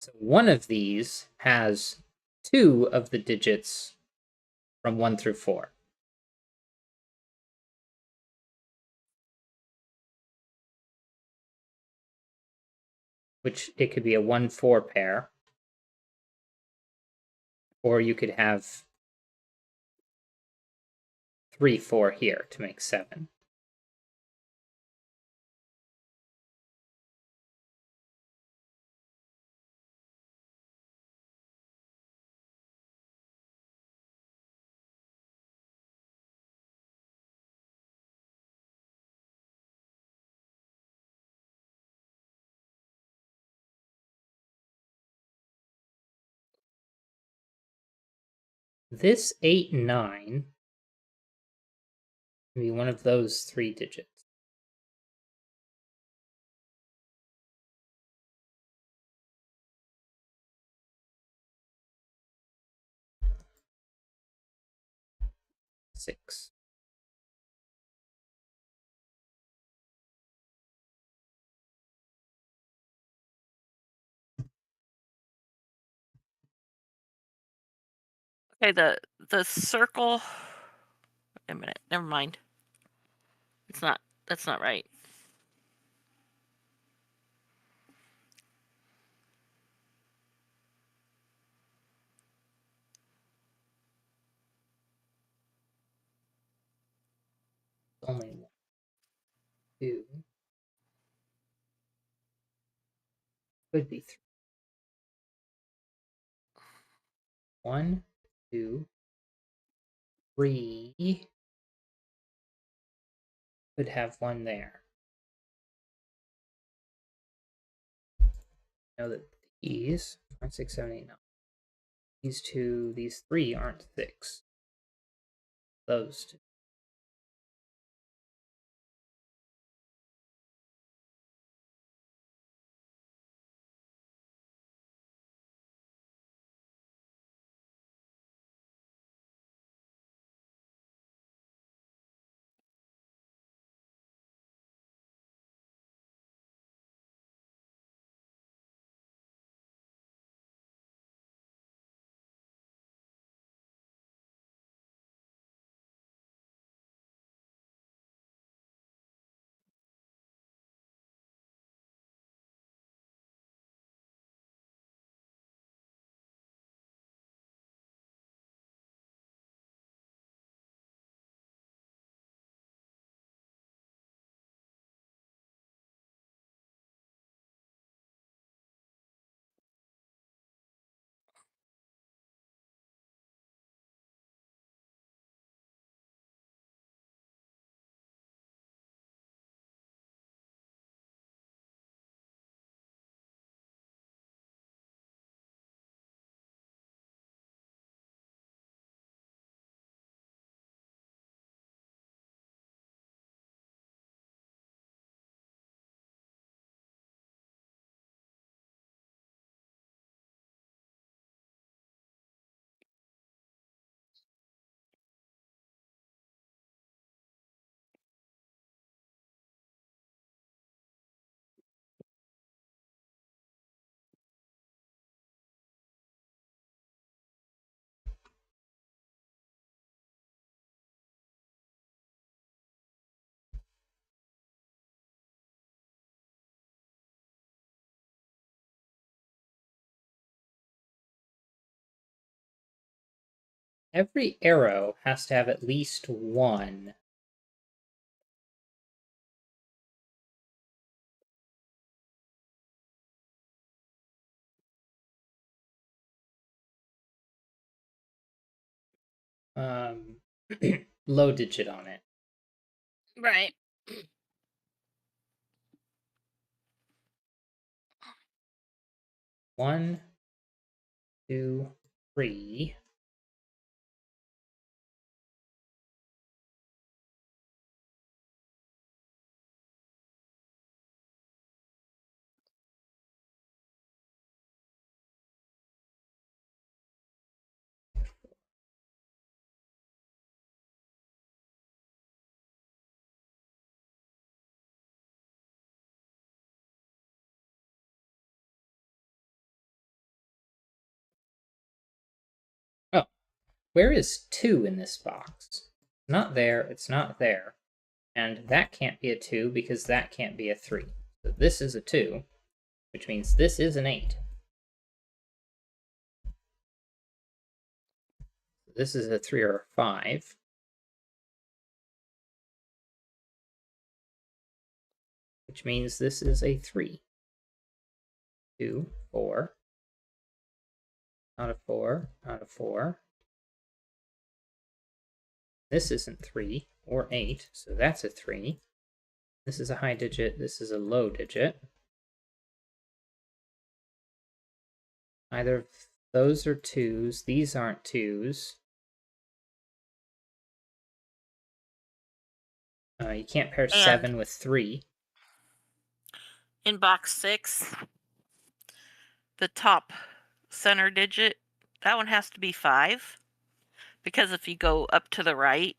So one of these has 2 of the digits from 1 through 4. Which it could be a 1-4 pair. Or you could have 3, 4 here to make 7. This 8, 9 can be one of those 3 digits. Six. Okay, the circle. Wait a minute. Never mind. It's not. That's not right. Only 1, 2. Could be 3. 1, 2, 3. Could have 1 there. Know that these 5, 6, 7, 8, 9. These 2, these 3 aren't 6. Those 2. Every arrow has to have at least 1. Um, low digit on it. Right. 1, 2, 3. where is 2 in this box? Not there, it's not there. And that can't be a 2 because that can't be a 3. So this is a 2, which means this is an 8. This is a 3 or a 5. Which means this is a 3. 2, 4. Not a 4, not a 4. This isn't 3 or 8, so that's a 3. This is a high digit, this is a low digit. Either of those are 2s, these aren't 2s. You can't pair 7 with 3. In box 6, the top center digit, that one has to be 5. Because if you go up to the right,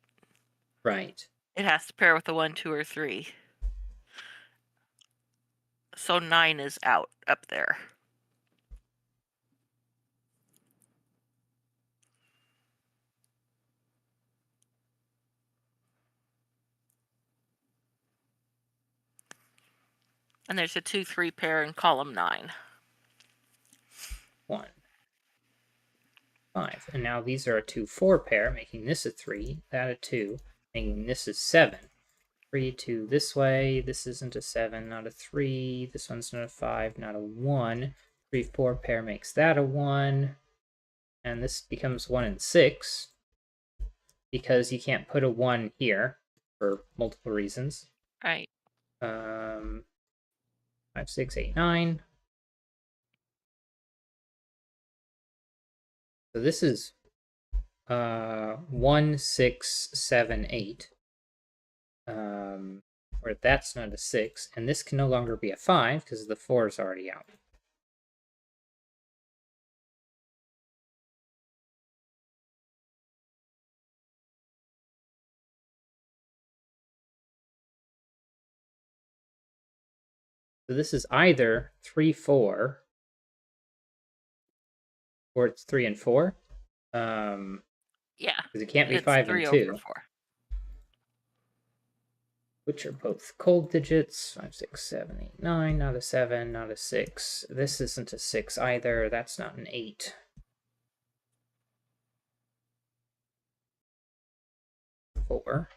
Right. it has to pair with a 1, 2, or 3. So 9 is out up there. And there's a 2, 3 pair in column 9. 1, 5. And now these are a 2, 4 pair, making this a 3, that a 2, making this is 7. 3, 2 this way, this isn't a 7, not a 3, this one's not a 5, not a 1. 3, 4 pair makes that a 1. And this becomes 1 and 6. Because you can't put a 1 here for multiple reasons. Right. 5, 6, 8, 9. So this is 1, 6, 7, 8. Or that's not a 6, and this can no longer be a 5 because the 4 is already out. So this is either 3, 4, or it's 3 and 4. Yeah. Because it can't be It's 5 3 and over 2. 4. Which are both cold digits. 5, 6, 7, 8, 9. Not a 7, not a 6. This isn't a 6 either. That's not an 8. 4.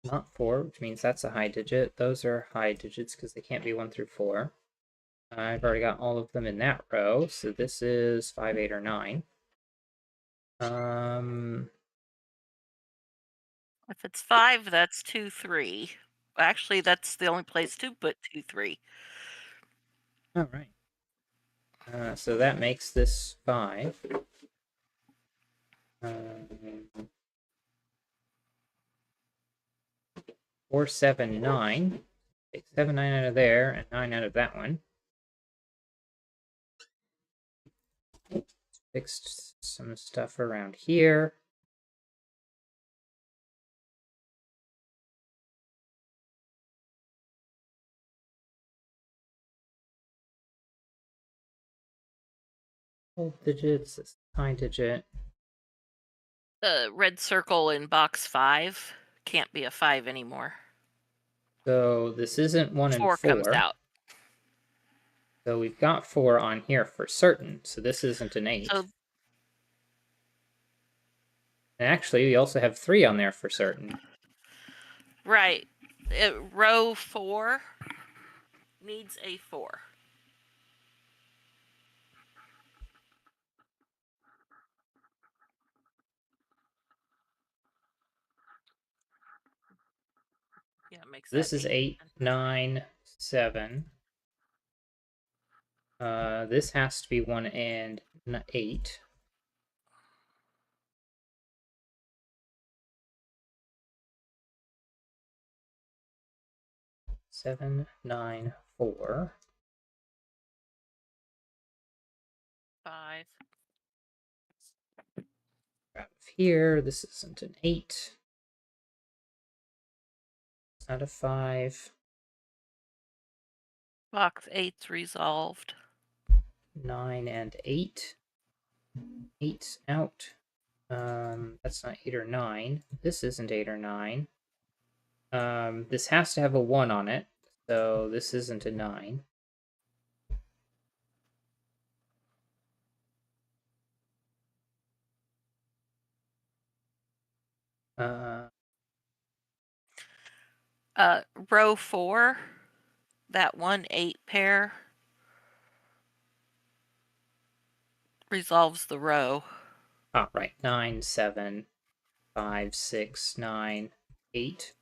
Not 4, which means that's a high digit. Those are high digits because they can't be 1 through 4. I've already got all of them in that row, so this is 5, 8, or 9. If it's 5, that's 2, 3. Actually, that's the only place to put 2, 3. All right. So that makes this 5. 4, 7, 9. Take 7, 9 out of there, and 9 out of that one. Fixed some stuff around here. Whole digits, this high digit. The red circle in box 5 can't be a 5 anymore. So this isn't 1 and 4 comes out. So we've got 4 on here for certain, so this isn't an 8. So, and actually, we also have 3 on there for certain. right. Row 4 needs a 4. Yeah, it makes This that is 8, 9, 7. This has to be 1 and 8. Seven, 9, 4. 5. Out of here, this isn't an 8. It's not a 5. Box 8's resolved. 9 and 8. 8's out. That's not 8 or 9. This isn't 8 or 9. This has to have a 1 on it, so this isn't a 9. Row 4, that 1-8 pair resolves the row. Oh, right. 9, 7, 5, 6, 9, 8.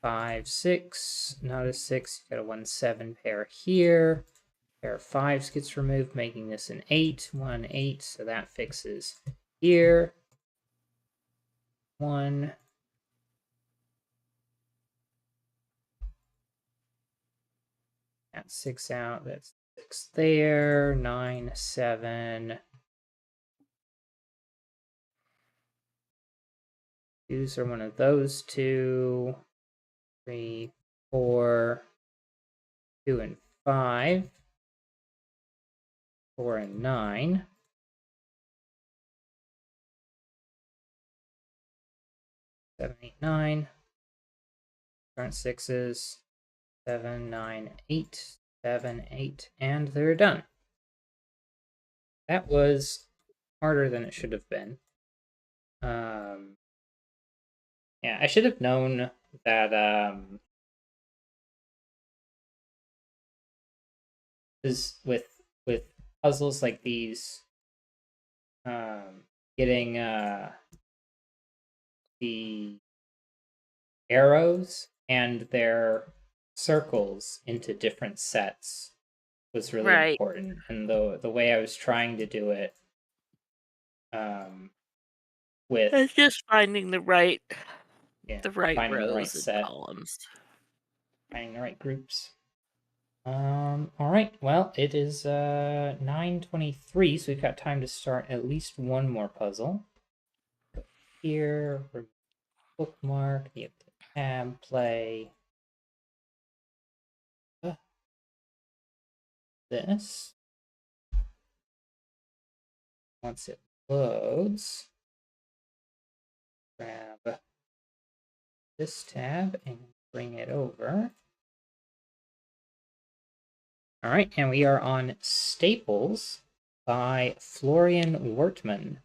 5, 6, not a 6. You got a 1, 7 pair here. Pair of 5s gets removed, making this an 8. 1, 8. So that fixes here. 1. That's 6 out. That's 6 there. 9, 7. Twos are one of those two. 3, 4. 2 and 5. 4 and 9. 7, 8, 9. Current 6s. 7, 9, 8. 7, 8. And they're done. That was harder than it should have been. Yeah, I should have known that is with puzzles like these, getting the arrows and their circles into different sets was really Right. important. And the way I was trying to do it, with It's just finding the right finding the right rows and set, columns. finding the right groups. All right. Well, it is 9:23, so we've got time to start at least one more puzzle. Here, bookmark, the tab, play. This. Once it loads, grab this tab and bring it over. All right, and we are on Staples by Florian Wortman.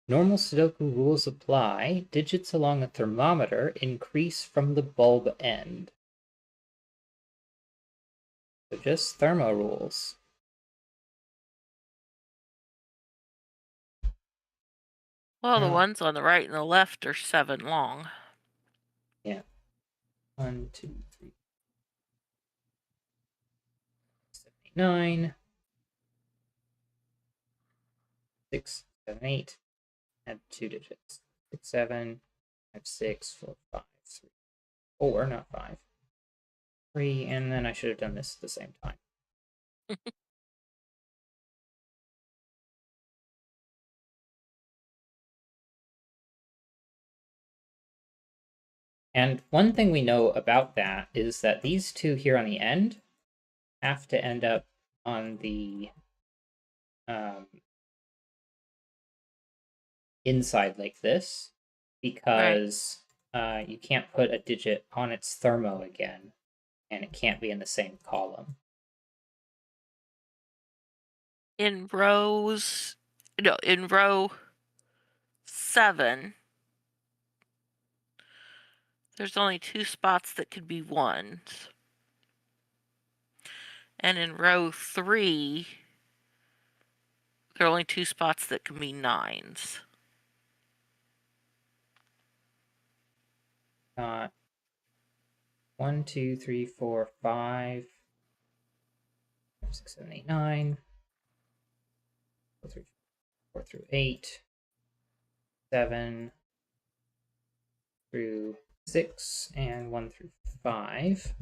Normal Sudoku rules apply. Digits along a thermometer increase from the bulb end. So just thermo rules. Well, the ones on the right and the left are 7 long. Yeah. 1, 2, 3, 7, 8, 9. 6, 7, 8. Add 2 digits. 6, 7. Add 6, 4, 5, 3, 4, not 5. 3, and then I should have done this at the same time. And one thing we know about that is that these two here on the end have to end up on the inside like this, because you can't put a digit on its thermo again, and it can't be in the same column. In row 7, there's only 2 spots that could be 1s. And in row 3, there are only 2 spots that can be 9s. Got 1, 2, 3, 4, 5, 6, 7, 8, 9, 4 through 8, 7 through 6, and 1 through 5.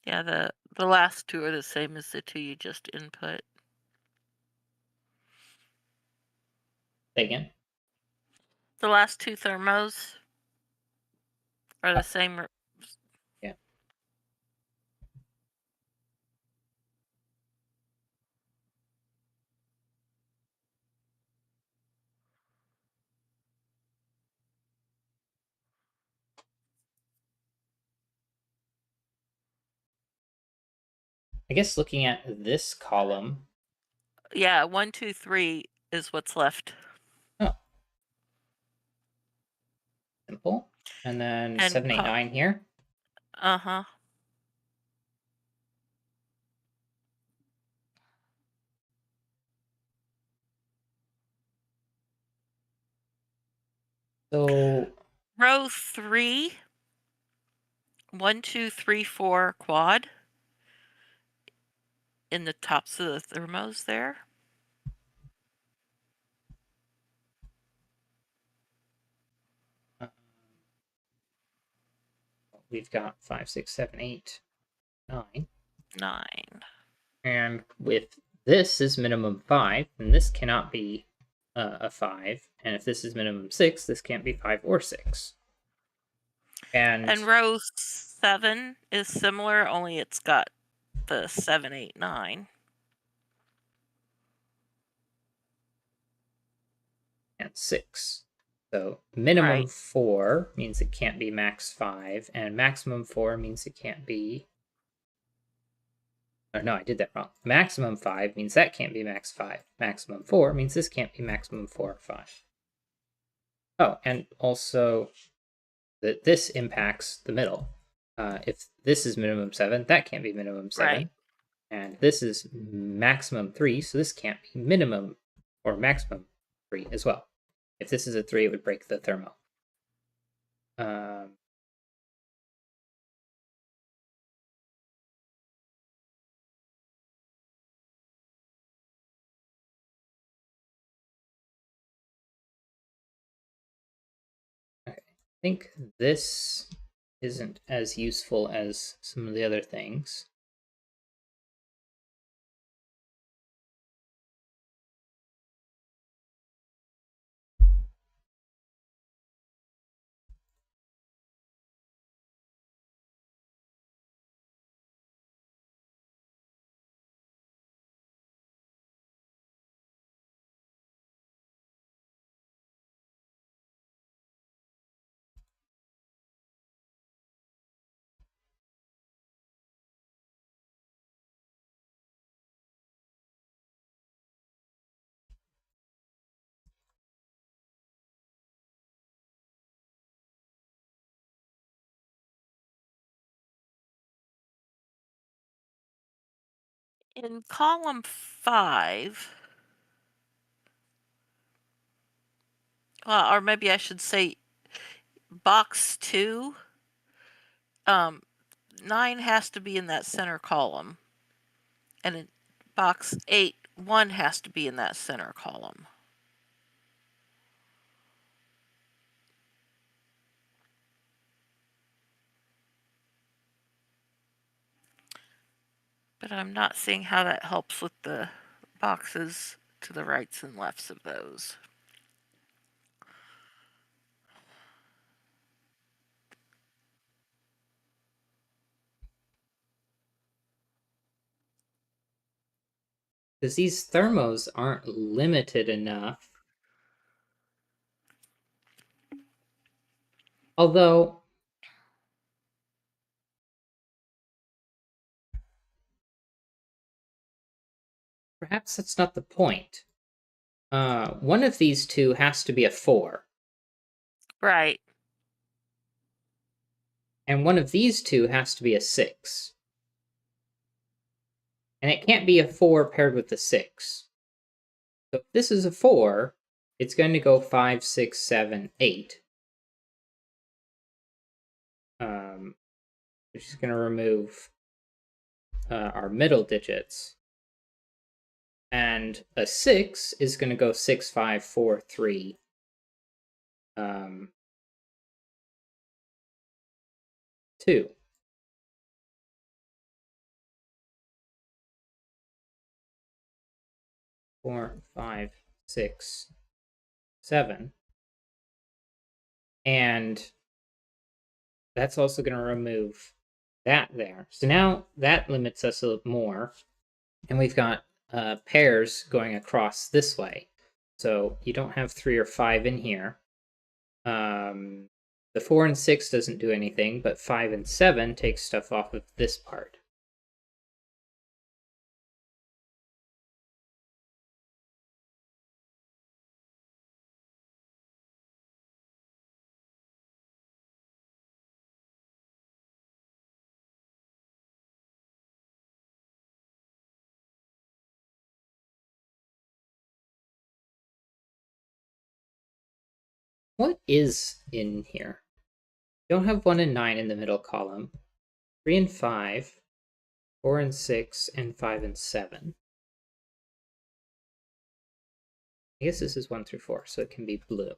Yeah, the last 2 are the same as the 2 you just input. Say again? The last two thermos are the same. Yeah. I guess looking at this column. Yeah, 1, 2, 3 is what's left. Oh. Simple. And then And 7, 8, 9 here. uh-huh. So Row 3, 1, 2, 3, 4 quad in the tops of the thermos there. we've got 5, 6, 7, 8, 9. 9. And with this is minimum 5, and this cannot be a 5. And if this is minimum 6, this can't be 5 or 6. And row 7 is similar, only it's got the 7, 8, 9. And 6. So minimum Right. 4 means it can't be max 5, and maximum 4 means it can't be. Or no, I did that wrong. Maximum 5 means that can't be max 5. Maximum 4 means this can't be maximum 4 or 5. Oh, and also that this impacts the middle. If this is minimum 7, that can't be minimum 7. Right. And this is maximum 3, so this can't be minimum or maximum 3 as well. If this is a 3, it would break the thermo. Okay. I think this isn't as useful as some of the other things. In column 5, or maybe I should say box 2, 9 has to be in that center column. And in box 8, 1 has to be in that center column. But I'm not seeing how that helps with the boxes to the rights and lefts of those. Because these thermos aren't limited enough. Although, perhaps that's not the point. One of these two has to be a 4. Right. And one of these two has to be a 6. And it can't be a 4 paired with the 6. So if this is a 4, it's going to go 5, 6, 7, 8. Which is going to remove our middle digits. And a 6 is going to go 6, 5, 4, 3. 2. 4, 5, 6, 7. And that's also going to remove that there. So now that limits us a little more. And we've got pairs going across this way. So you don't have 3 or 5 in here. The 4 and 6 doesn't do anything, but 5 and 7 takes stuff off of this part. What is in here? Don't have 1 and 9 in the middle column. 3 and 5, 4 and 6, and 5 and 7. I guess this is 1 through 4, so it can be blue.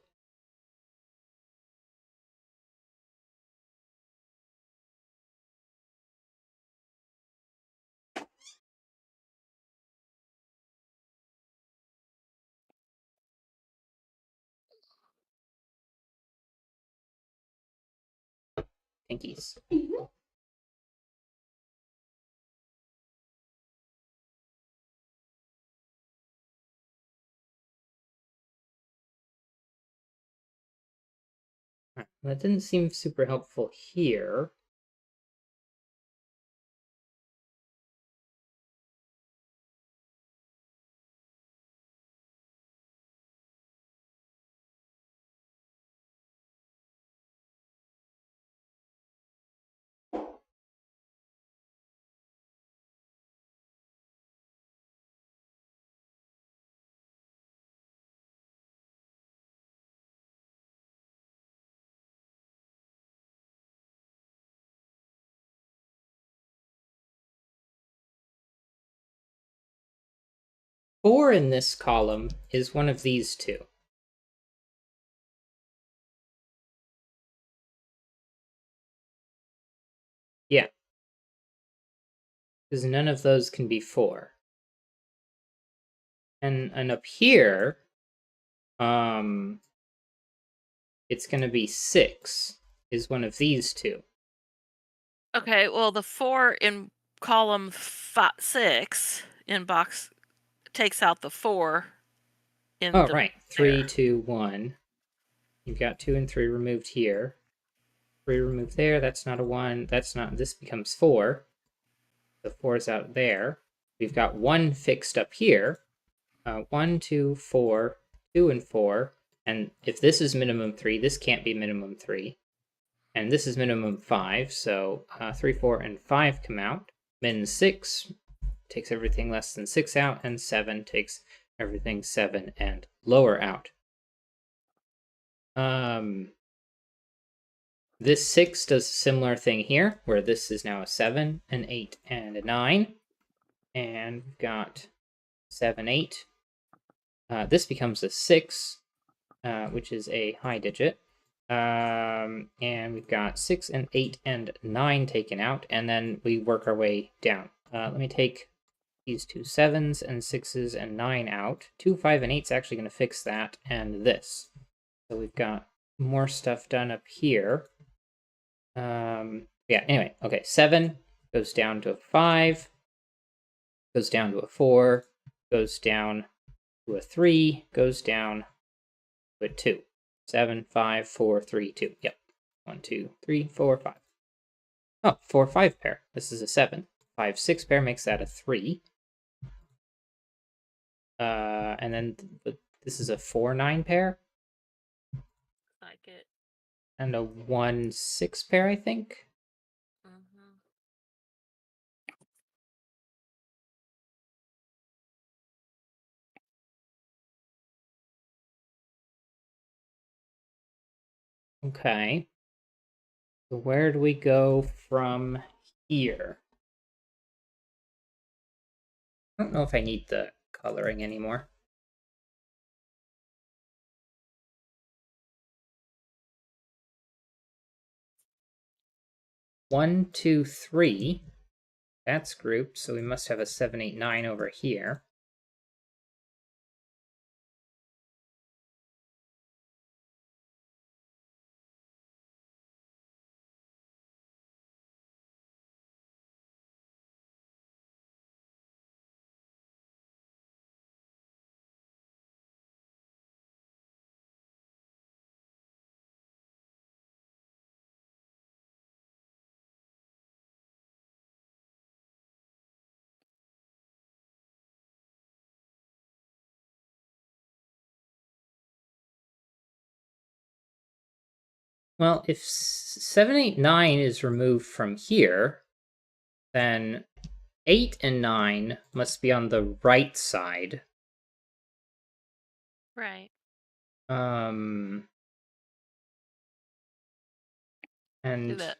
Pinkies. That didn't seem super helpful here. Four in this column is one of these two. Yeah. Because none of those can be 4. And up here, it's going to be 6 is one of these two. Okay, well, the 4 in column 6 in box takes out the 4 in Oh, the right. 3, there. 2, 1. You've got 2 and 3 removed here. 3 removed there. That's not a 1. That's not. This becomes 4. The 4 is out there. We've got 1 fixed up here. 1, 2, 4, 2, and 4. And if this is minimum 3, this can't be minimum 3. And this is minimum 5, so 3, 4, and 5 come out. Min 6 takes everything less than 6 out, and 7 takes everything 7 and lower out. This 6 does a similar thing here, where this is now a 7, an 8, and a 9. And we've got 7, 8. This becomes a 6, which is a high digit. And we've got 6 and 8 and 9 taken out, and then we work our way down. Let me take these two 7s and 6s and 9 out. 2, 5, and 8 is actually going to fix that, and this. So we've got more stuff done up here. Yeah, anyway, okay, 7 goes down to a 5, goes down to a 4, goes down to a 3, goes down to a 2. 7, 5, 4, 3, 2. Yep. 1, 2, 3, 4, 5. Oh, 4, 5 pair. This is a 7. 5, 6 pair makes that a 3. And then this is a 4, 9 pair. Like it. And a 1, 6 pair, I think. Mm-hmm. Okay. So where do we go from here? I don't know if I need the coloring anymore. One, two, three. That's grouped, so we must have a 7, 8, 9 over here. Well, if 7, 8, 9 is removed from here, then 8 and 9 must be on the right side. Right. And Do that.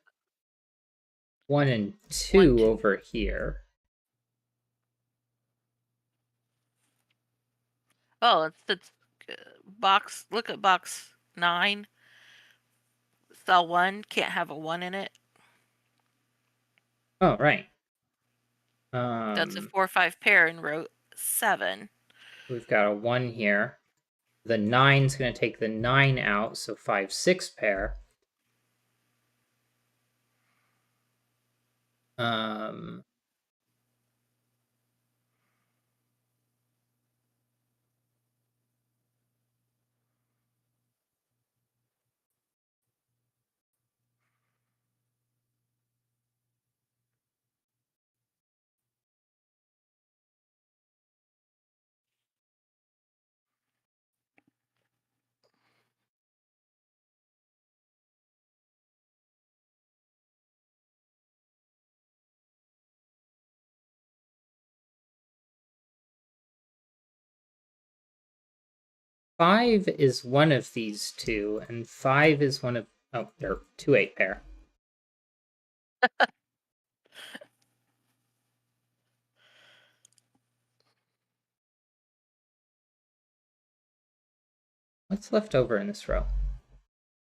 1 and 1, 2 2. over here. Oh, it's box. Look at box 9. Cell 1 can't have a 1 in it. Oh, right. That's a 4, 5 pair in row 7. We've got a 1 here. The 9's going to take the 9 out, so 5, 6 pair. Um, Five is one of these two, and 5 is one of... Oh, they're 2, 8 pair. What's left over in this row?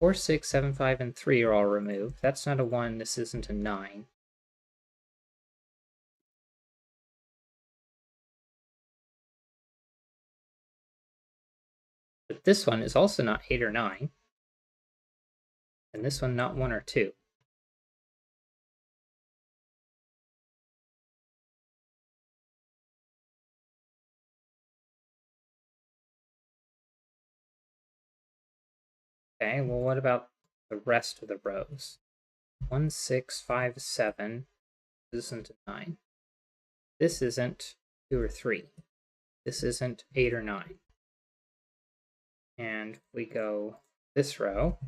4, 6, 7, 5, and 3 are all removed. That's not a 1. This isn't a 9. But this one is also not 8 or 9. And this one not 1 or 2. Okay, well, what about the rest of the rows? 1, 6, 5, 7. This isn't a 9. This isn't 2 or 3. This isn't 8 or 9. And we go this row.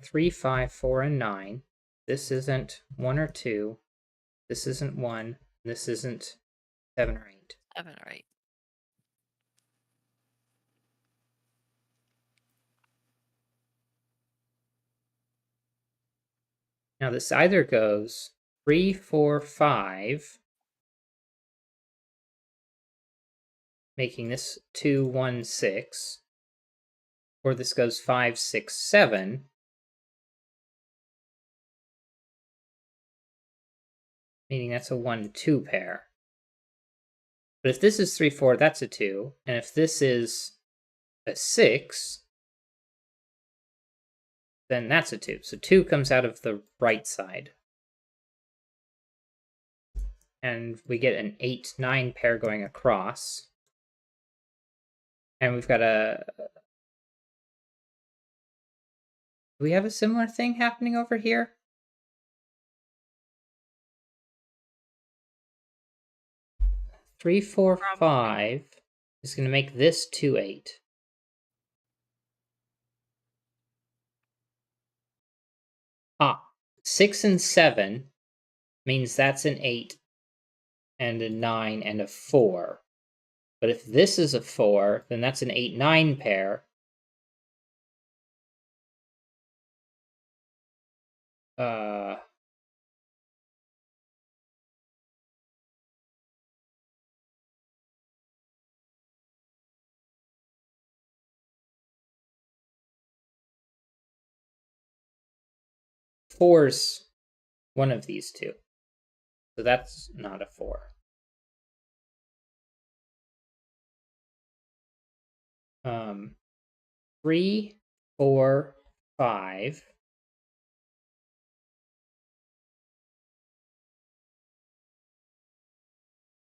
3, 5, 4, and 9. This isn't 1 or 2. This isn't 1. This isn't 7 or 8. 7 or 8. Now this either goes 3, 4, 5, making this 2, 1, 6, or this goes 5, 6, 7, meaning that's a 1, 2 pair. But if this is 3, 4, that's a 2, and if this is a 6, then that's a 2. So 2 comes out of the right side. And we get an 8, 9 pair going across. And we've got a... Do we have a similar thing happening over here? Three, four, Probably. 5 is going to make this 2, 8. Ah, 6 and 7 means that's an 8 and a 9 and a 4. But if this is a 4, then that's an 8, 9 pair. Four's one of these two. So that's not a 4. 3, 4, 5.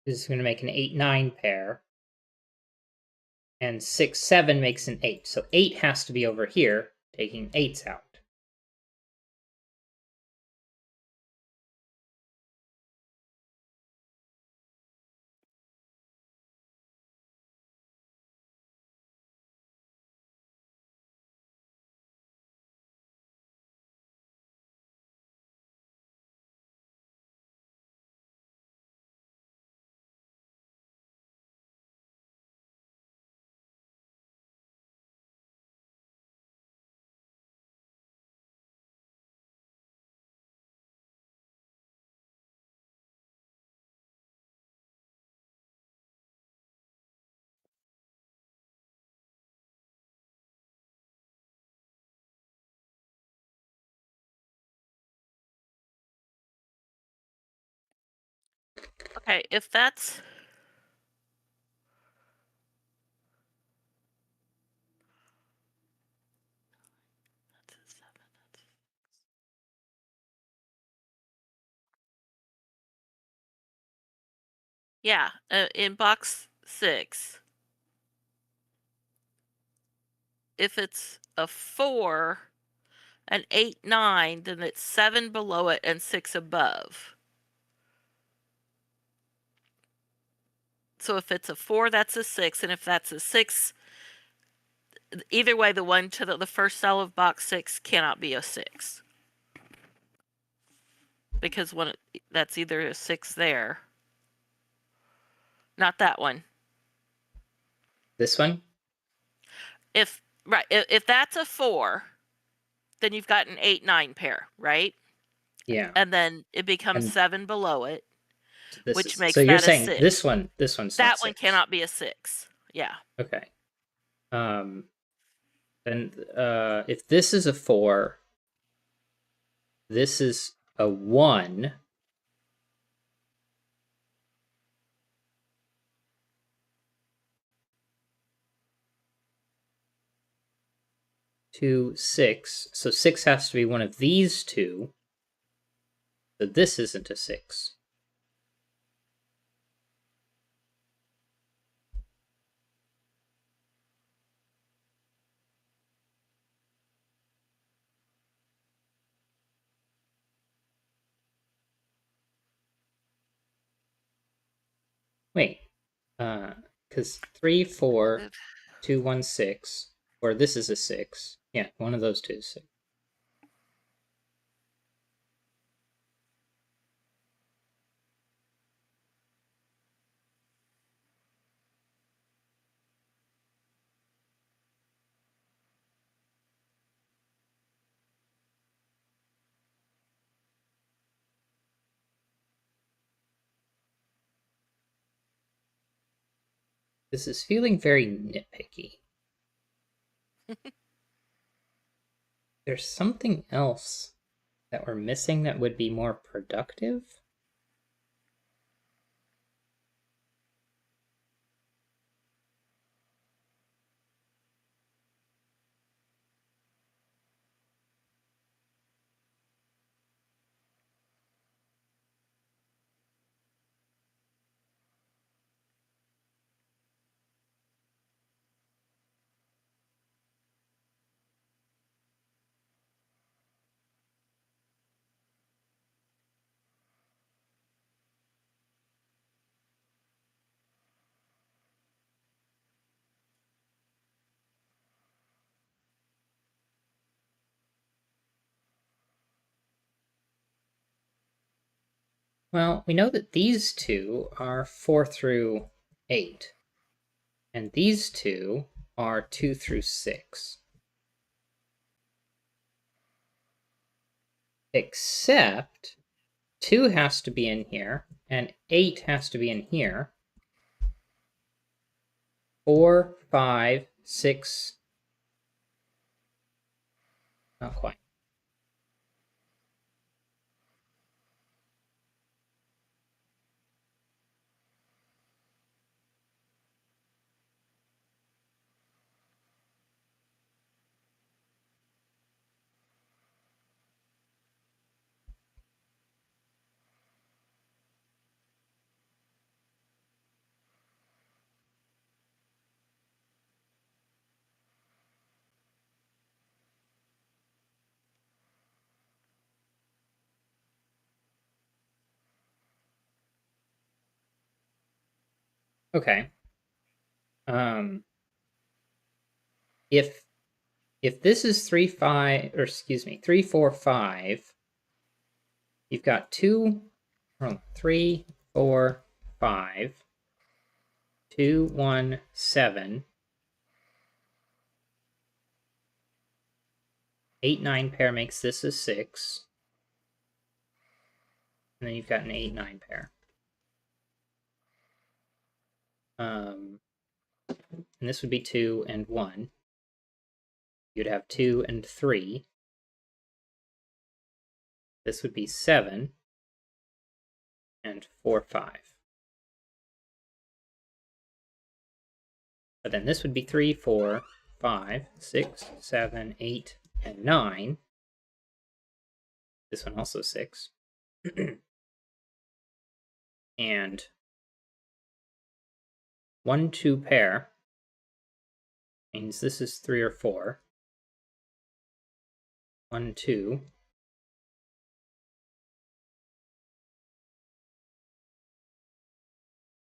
This is going to make an 8, 9 pair. And 6, 7 makes an 8. So 8 has to be over here, taking 8s out. Okay, if that's... Yeah, in box 6, if it's a 4, an 8, 9, then it's 7 below it and 6 above. So if it's a 4, that's a 6, and if that's a 6, either way, the one to the first cell of box 6 cannot be a 6. Because that's either a 6 there. Not that one. This one? If that's a 4, then you've got an 8, 9 pair, right? Yeah. And then it becomes And 7 below it, this which is so makes you're that a saying 6. this one's not That one 6. cannot be a 6. Yeah. Okay. Then if this is a 4, this is a 1. To 6. So 6 has to be one of these two. So this isn't a 6. Wait. Because 3, 4, 2, 1, 6. Or this is a 6. Yeah, one of those two is 6. This is feeling very nitpicky. There's something else that we're missing that would be more productive? Well, we know that these two are 4 through 8. And these two are 2 through 6. Except 2 has to be in here, and 8 has to be in here. 4, 5, 6. Not quite. Okay. If this is 3, 5, or excuse me, 3, 4, 5, you've got 2, 3, 4, 5, 2, 1, 7, 8, 9 pair makes this a 6. And then you've got an 8, 9 pair. And this would be 2 and 1. You'd have 2 and 3. This would be 7 and 4, 5. But then this would be 3, 4, 5, 6, 7, 8, and 9. This one also 6. And 1, 2 pair means this is 3 or 4. 1, 2.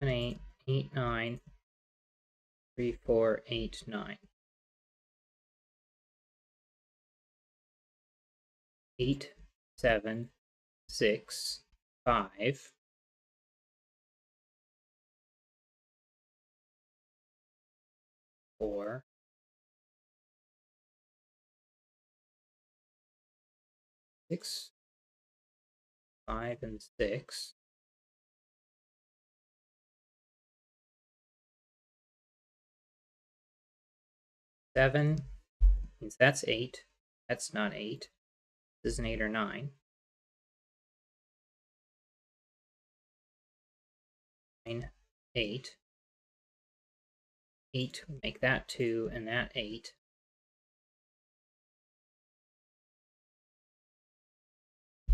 8, 8, 9. 3, 4, 8, 9. 8, 7, 6, 5. 4. 6, 5, and 6. 7 means that's 8. That's not 8. This is an 8 or 9. 9, 8. 8 would make that 2, and that 8.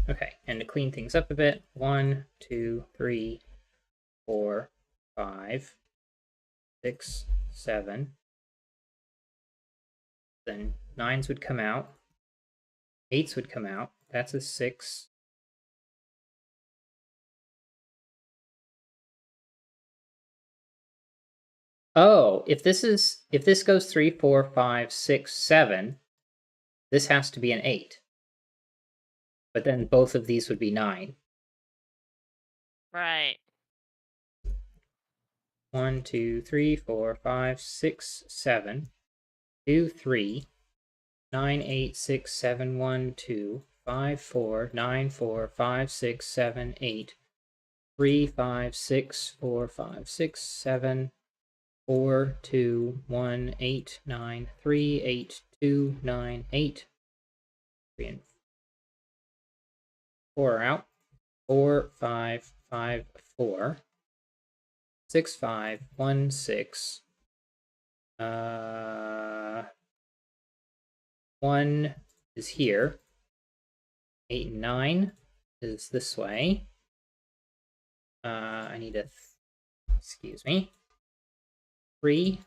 Okay, and to clean things up a bit, 1, 2, 3, 4, 5, 6, 7. Then 9s would come out. 8s would come out. That's a 6. Oh, if this goes 3, 4, 5, 6, 7, this has to be an 8. But then both of these would be 9. Right. 1, 2, 3, 4, 5, 6, 7. 2, 3. 9, 8, 6, 7, 1, 2. 5, 4, 9, 4, 5, 6, 7, 8. 3, 5, 6, 4, 5, 6, 7. 4, 2, 1, 8, 9, 3, 8, 2, 9, 8. 3 and 4 are out. 4, 5, 5, 4. 6, 5, 1, 6. 1 is here. 8 and 9 is this way. I need a, excuse me. 3,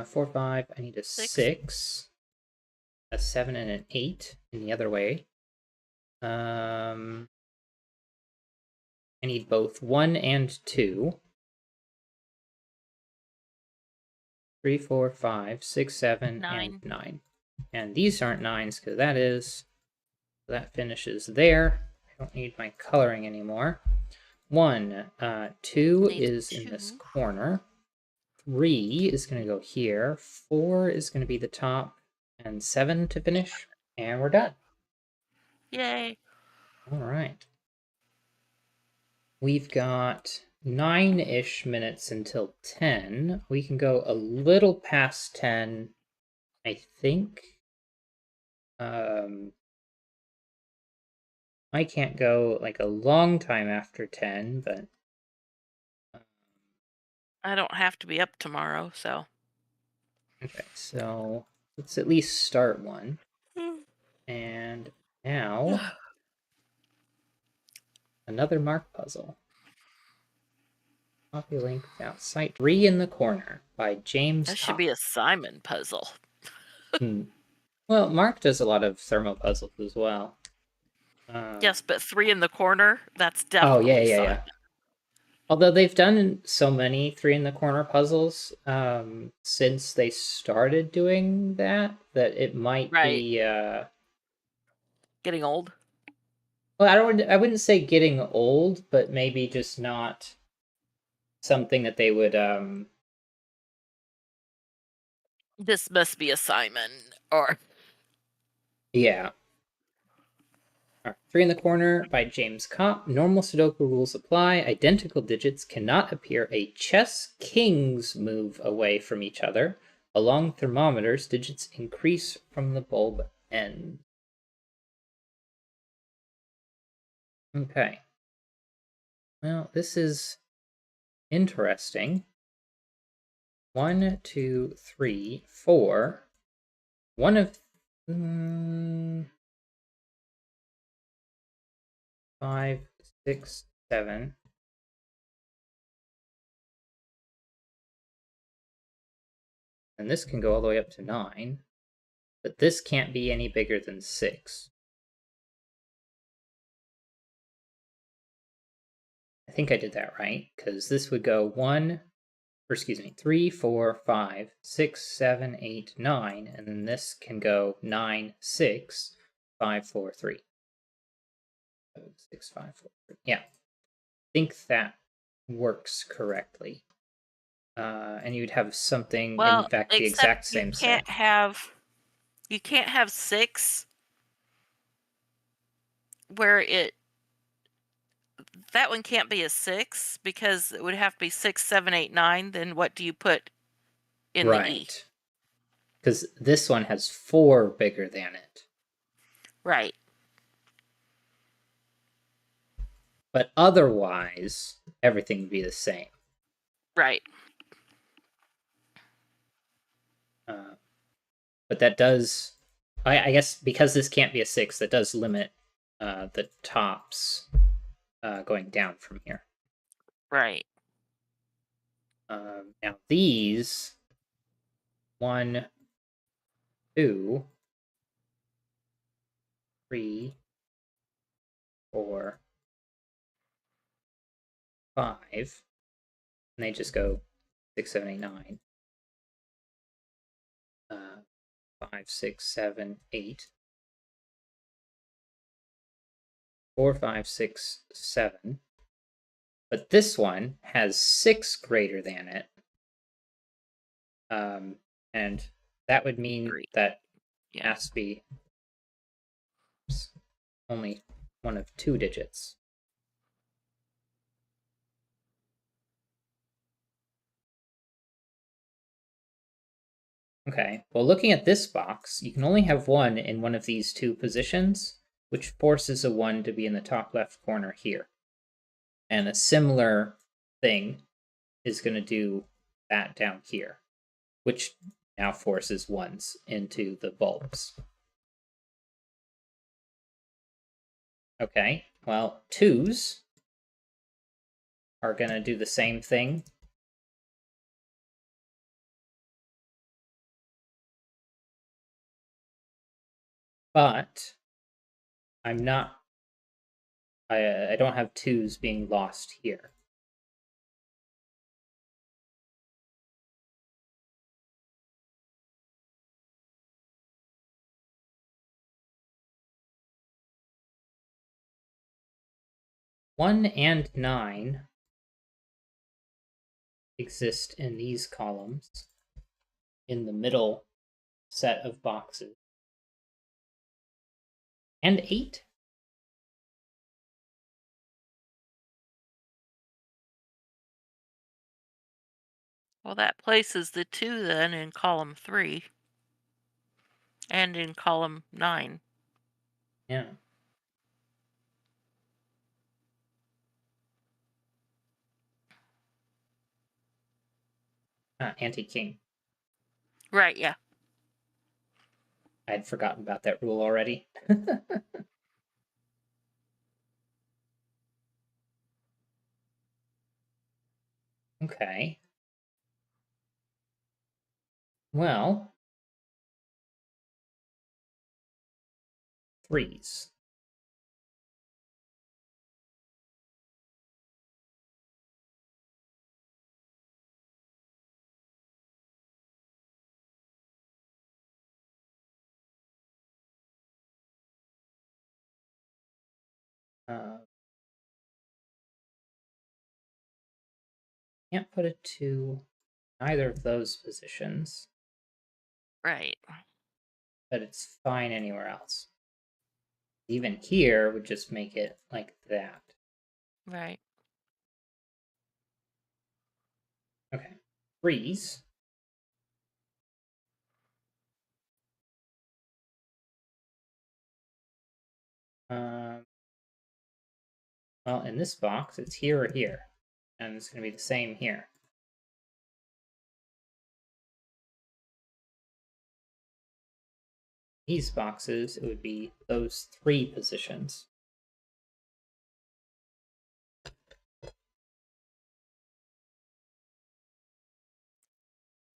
4, 5. I need a 6. A 7 and an 8 in the other way. I need both 1 and 2. 3, 4, 5, 6, 7, 9. and 9. And these aren't 9s because that is. So that finishes there. I don't need my coloring anymore. 1, 2 Need is in 2. this corner. 3 is going to go here. 4 is going to be the top. And 7 to finish. And we're done. Yay. All right. We've got 9-ish minutes until 10. We can go a little past 10, I think. I can't go like a long time after 10, but I don't have to be up tomorrow, so. okay, so let's at least start one. And now another mark puzzle. Copy link without site. 3 in the corner by James That should Copp. be a Simon puzzle. Well, Mark does a lot of thermo puzzles as well. Yes, but 3 in the corner, that's Oh, definitely yeah. Simon. Although they've done so many 3 in the corner puzzles since they started doing that it might Right. be Getting old. well, I wouldn't say getting old, but maybe just not something that they would This must be a Simon, or yeah. 3 in the corner by James Copp. Normal Sudoku rules apply. Identical digits cannot appear a chess king's move away from each other. Along thermometers, digits increase from the bulb end. Okay. Well, this is interesting. 1, 2, 3, 4. One of 5, 6, 7. And this can go all the way up to 9. But this can't be any bigger than 6. I think I did that right, because this would go 3, 4, 5, 6, 7, 8, 9, and then this can go 9, 6, 5, 4, 3. 6, 5, 4, 3. Yeah. I think that works correctly. And you'd have something, Well, in fact, the except exact same set. you can't have 6 where that one can't be a 6 because it would have to be 6, 7, 8, 9. Then what do you put in the E? Right. Because this one has 4 bigger than it. Right. But otherwise, everything would be the same. Right. But that does, I guess, because this can't be a 6, that does limit the tops going down from here. Right. Now these 1, 2, 3, 4, 5, and they just go 6, 7, 8, 9. 5, 6, 7, 8. 4, 5, 6, 7. But this one has 6 greater than it. And that would mean 3. that it Yeah. has to be only one of 2 digits. Okay, well, looking at this box, you can only have 1 in one of these 2 positions, which forces a 1 to be in the top left corner here. And a similar thing is going to do that down here, which now forces 1s into the bulbs. Okay, well, 2s are going to do the same thing. But I don't have 2s being lost here. One and 9 exist in these columns in the middle set of boxes. And 8. Well, that places the 2 then in column 3 and in column 9. Yeah. Anti-king. Right, yeah. I had forgotten about that rule already. Okay. Well, 3s. Can't put it to either of those positions, Right. but it's fine anywhere else. Even here would just make it like that. Right. Okay. 3s. Well, in this box, it's here or here. And it's going to be the same here. these boxes, it would be those 3 positions.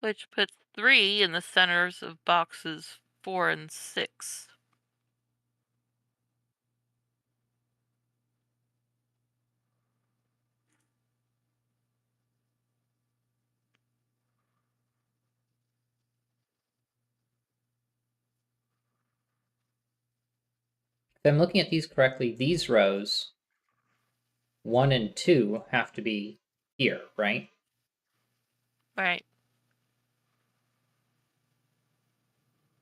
Which puts 3 in the centers of boxes 4 and 6. If I'm looking at these correctly, these rows 1 and 2 have to be here, right? Right.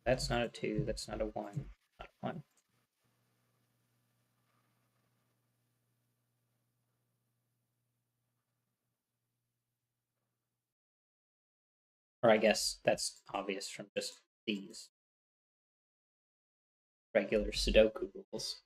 That's not a 2, that's not a 1, not a 1. Or I guess that's obvious from just these regular Sudoku rules.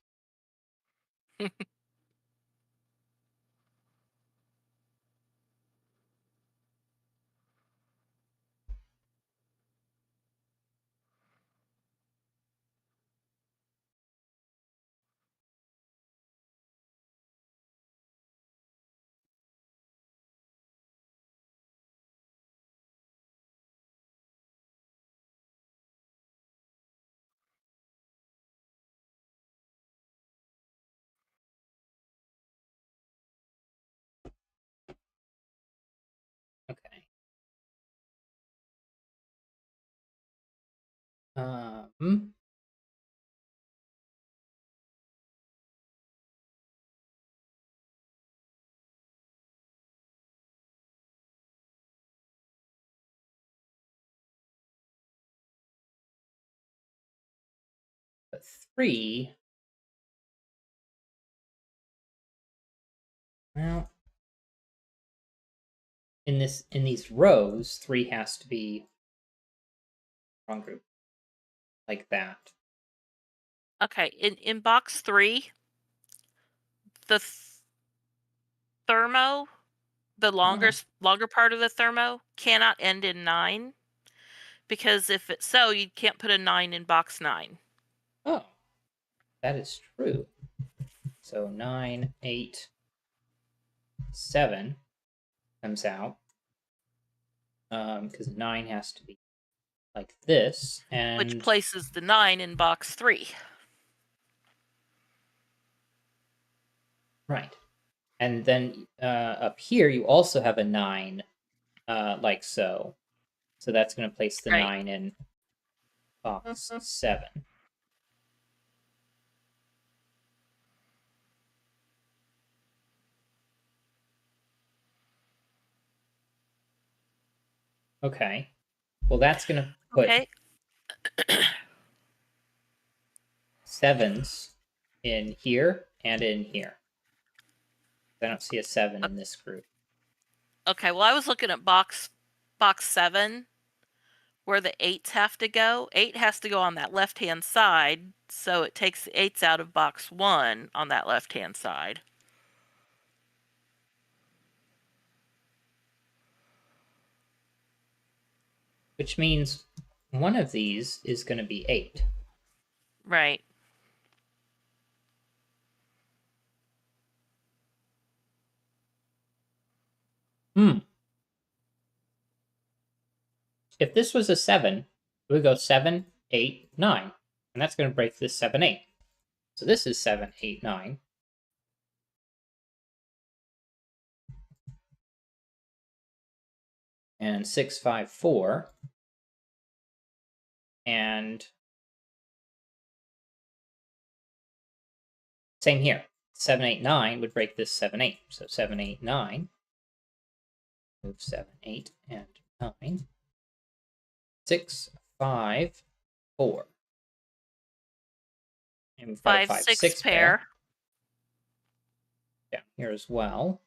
Okay. Um, but 3, well, in these rows, 3 has to be wrong group, like that. Okay, in box 3, the thermo, the longer part of the thermo cannot end in 9, because if it's so, you can't put a 9 in box 9. Oh, that is true. So 9, 8, 7 comes out. Because 9 has to be like this, Which and places the 9 in box 3. right. And then up here, you also have a 9, like so. So that's going to place the Right. 9 in box 7. Okay. Well, that's going to put Okay. 7s in here and in here. I don't see a 7 in this group. Okay, well, I was looking at box 7, where the 8s have to go. 8 has to go on that left-hand side, so it takes the 8s out of box 1 on that left-hand side. Which means one of these is going to be 8. Right. If this was a 7, it would go 7, 8, 9. And that's going to break this 7, 8. So this is 7, 8, 9. And 6, 5, 4. And same here. 7, 8, 9 would break this 7, 8. So 7, 8, 9. Move 7, 8, and 9. 6, 5, 4. And we've got a 5, 6 pair down here as well.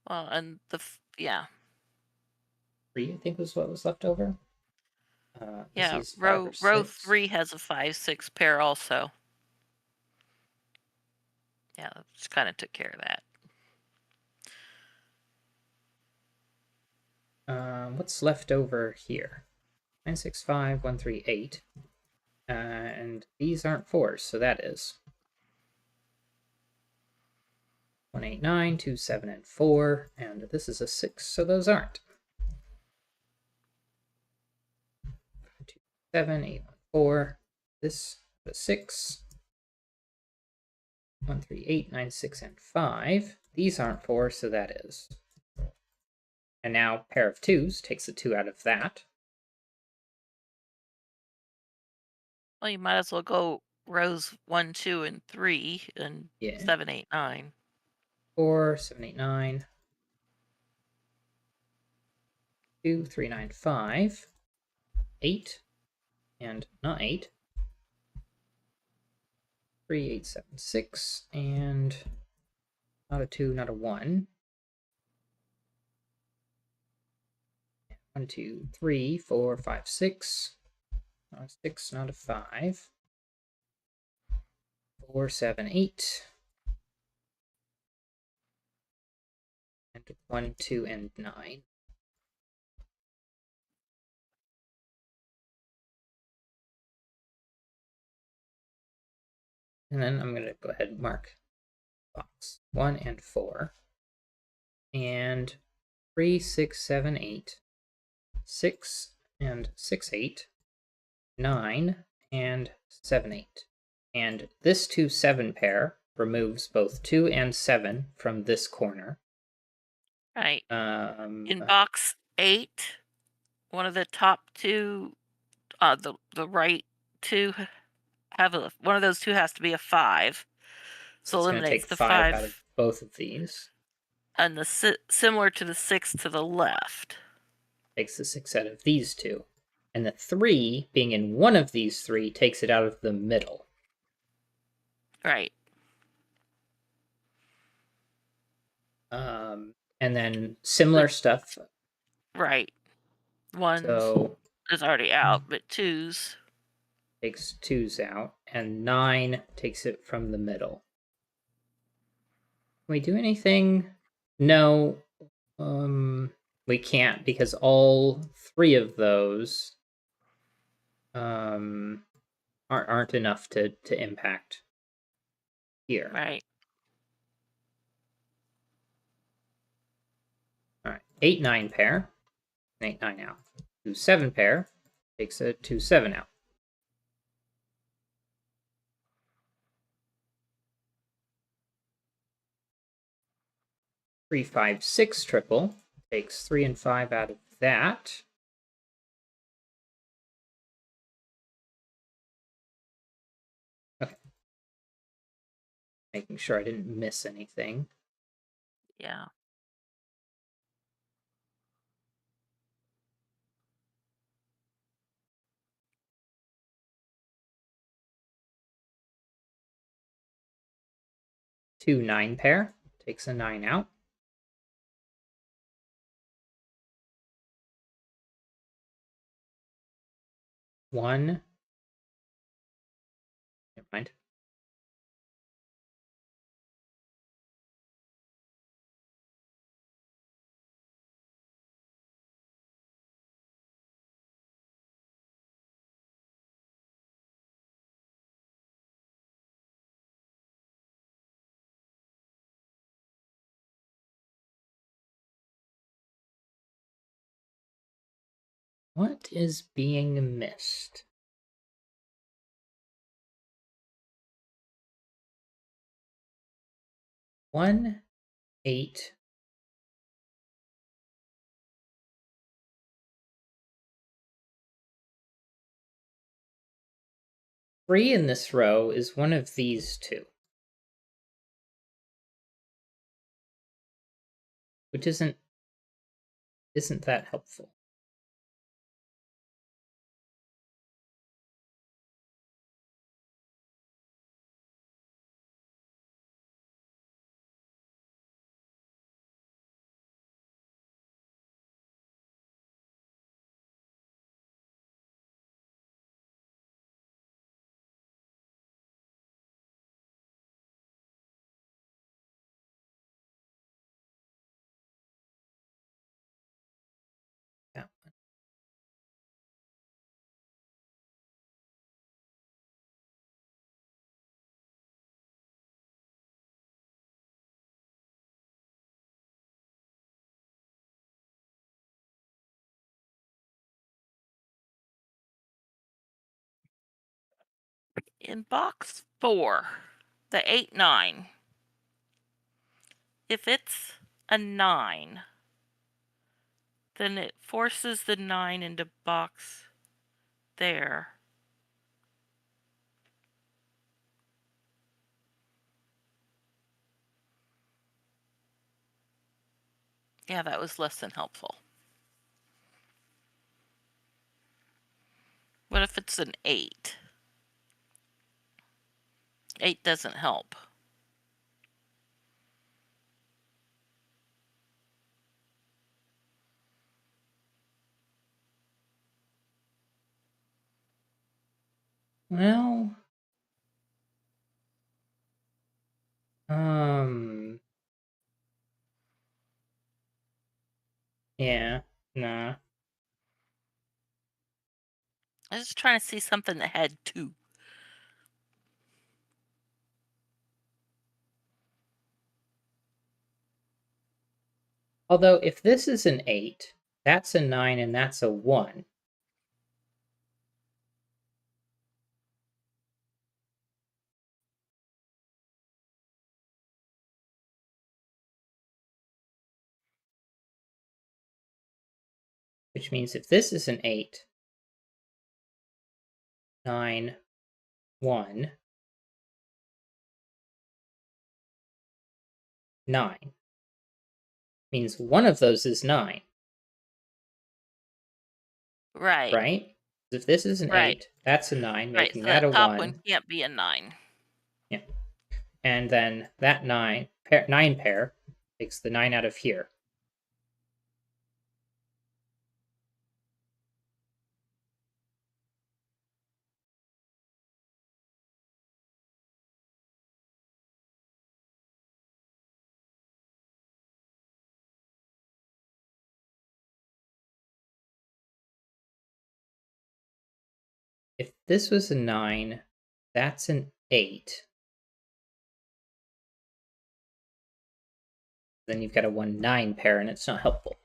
Well, and yeah. 3, I think, was what was left over. This Yeah, is 5 or row 6. 3 has a 5, 6 pair also. Yeah, just kind of took care of that. What's left over here? 965, 138. And these aren't 4s, so that is 189, 2, 7, and 4. And this is a 6, so those aren't. 2, 7, 8, 1, 4. This is a 6. 1, 3, 8, 9, 6, and 5. These aren't 4, so that is. And now pair of 2s takes a 2 out of that. Well, you might as well go rows 1, 2, and 3, and Yeah. 7, 8, 9. 4, 7, 8, 9. 2, 3, 9, 5. 8. And not 8. 3, 8, 7, 6. And not a 2, not a 1. 1, 2, 3, 4, 5, 6. Not a 6, not a 5. 4, 7, 8. And 1, 2, and 9. And then I'm going to go ahead and mark box 1 and 4. And 3, 6, 7, 8. 6 and 6, 8. 9 and 7, 8. And this 2, 7 pair removes both 2 and 7 from this corner. Right. In box 8, one of the top 2, the right 2 have one of those 2 has to be a 5. So it's going to eliminates take the 5 5 out of both of these. and the similar to the 6 to the left. Takes the 6 out of these 2. And the 3, being in one of these 3, takes it out of the middle. Right. And then similar stuff. Right. 1 So is already out, but 2's takes 2's out, and 9 takes it from the middle. Can we do anything? No. We can't, because all 3 of those aren't enough to impact here. right. All right, 8, 9 pair, 8, 9 out. 2, 7 pair takes a 2, 7 out. 3, 5, 6 triple takes 3 and 5 out of that. Okay. Making sure I didn't miss anything. Yeah. Two 9 pair takes a 9 out. 1. Never mind. What is being missed? One, 8. Three in this row is one of these 2. Which isn't that helpful. In box 4, the 8, 9, if it's a 9, then it forces the 9 into box there. Yeah, that was less than helpful. What if it's an 8? 8 doesn't help. Well, yeah, nah. I was just trying to see something that had 2. Although if this is an 8, that's a 9 and that's a 1. Which means if this is an 8, 9, 1, 9, means one of those is 9, Right. right? If this is an Right. 8, that's a 9, Right. making So that that a top one 1. can't be a 9. Yeah. And then that 9 pair takes the 9 out of here. If this was a 9, that's an 8. Then you've got a 1-9 pair, and it's not helpful.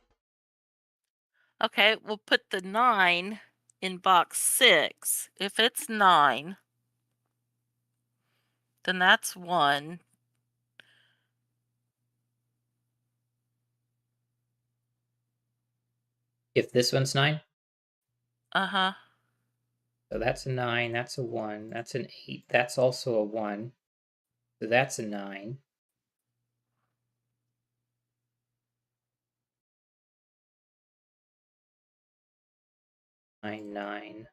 Okay, we'll put the 9 in box 6. If it's 9, then that's 1. If this one's 9, Uh-huh. so that's a 9, that's a 1, that's an 8, that's also a 1. So that's a 9. Nine, 9,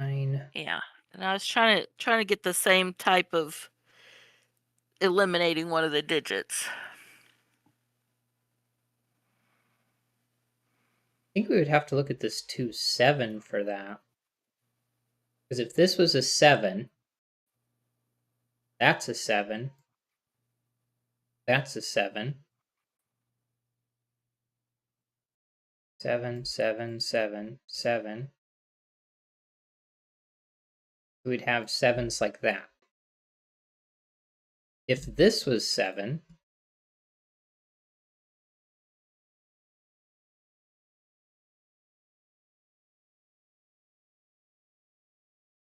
9. Yeah. And I was trying to get the same type of eliminating one of the digits. I think we would have to look at this 2, 7 for that. Because if this was a 7, that's a 7. That's a 7. 7, 7, 7, 7. We'd have 7s like that. If this was 7,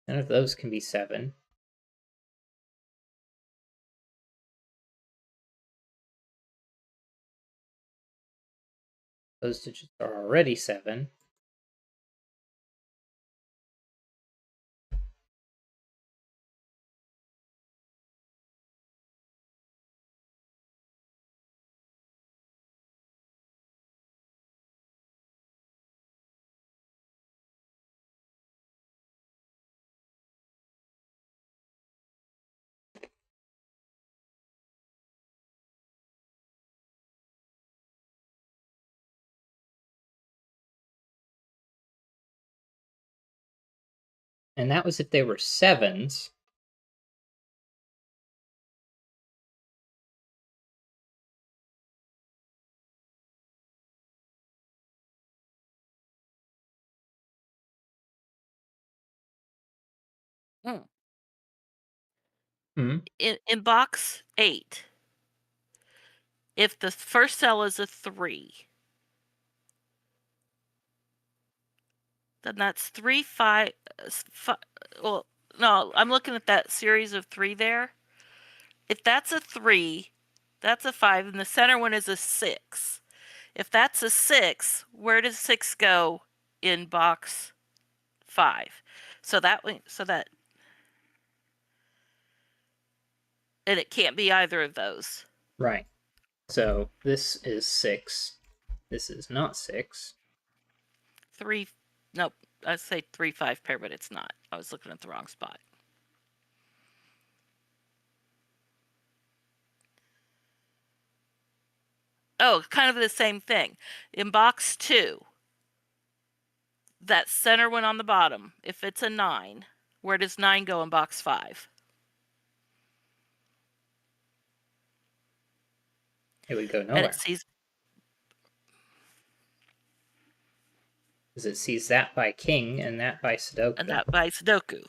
none of those can be 7. Those digits are already 7. And that was if they were 7s. Hmm. Hmm. In box 8, if the first cell is a 3, then that's 3, 5, well, no, I'm looking at that series of 3 there. If that's a 3, that's a 5, and the center one is a 6. If that's a 6, where does 6 go in box 5? So that and it can't be either of those. Right. So this is 6. This is not 6. 3, nope, I say 3 5 pair, but it's not. I was looking at the wrong spot. Oh, kind of the same thing. In box 2, that center one on the bottom, if it's a 9, where does 9 go in box 5? It would go And it nowhere. sees Because it sees that by king and that by Sudoku. and that by Sudoku.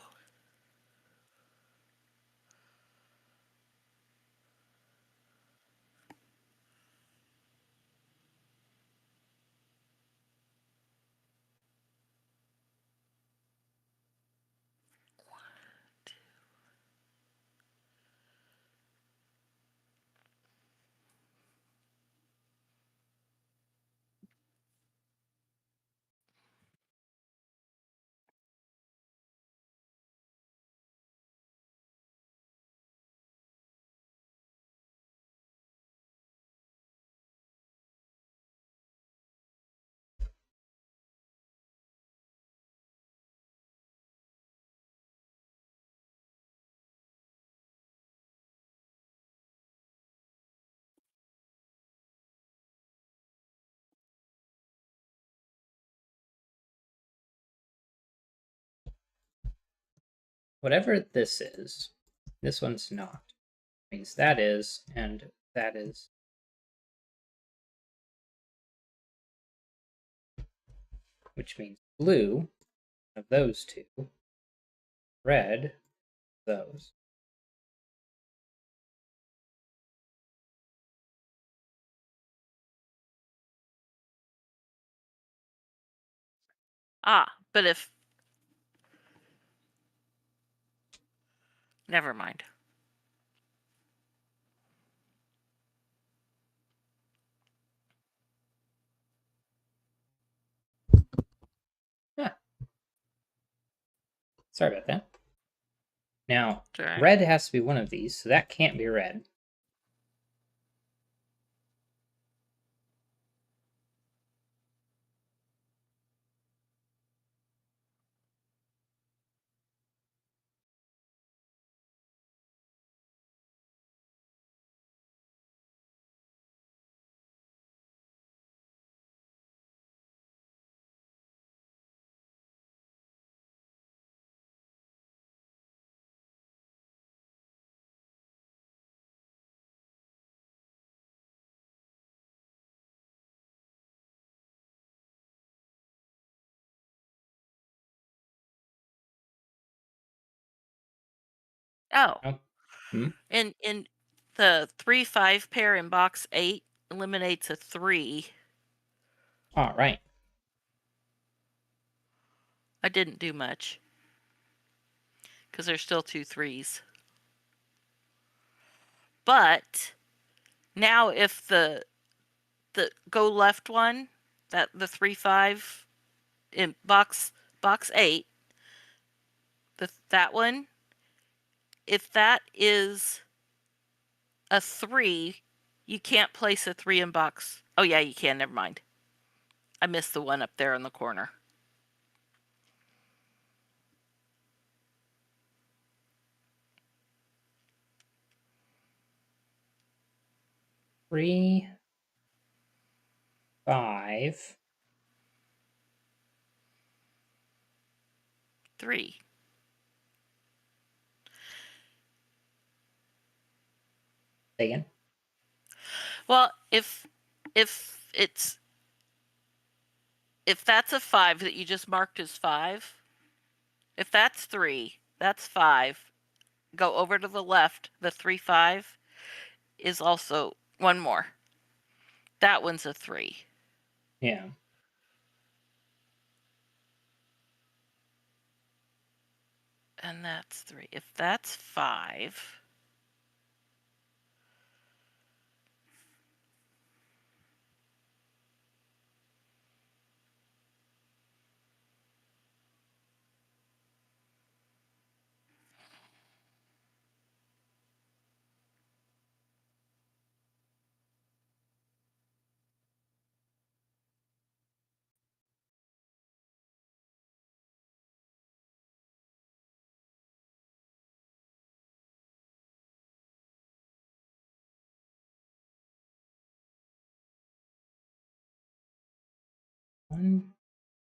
Whatever this is, this one's not. Means that is, and that is. Which means blue of those two, red those. But if never mind. Huh. Sorry about that. Now, Right. red has to be one of these, so that can't be red. Oh, Oh. Hmm? in the 3 5 pair in box 8 eliminates a 3. All right. I didn't do much because there's still 2 3s. But now if the go left one, that the 3 5 in box 8, that one, if that is a 3, you can't place a 3 in box. Oh yeah, you can. Never mind. I missed the one up there in the corner. Three, 5. 3. Say again. Well, if it's if that's a 5 that you just marked as 5, if that's 3, that's 5. Go over to the left. The 3 5 is also one more. That one's a 3. Yeah. And that's 3. If that's 5. One,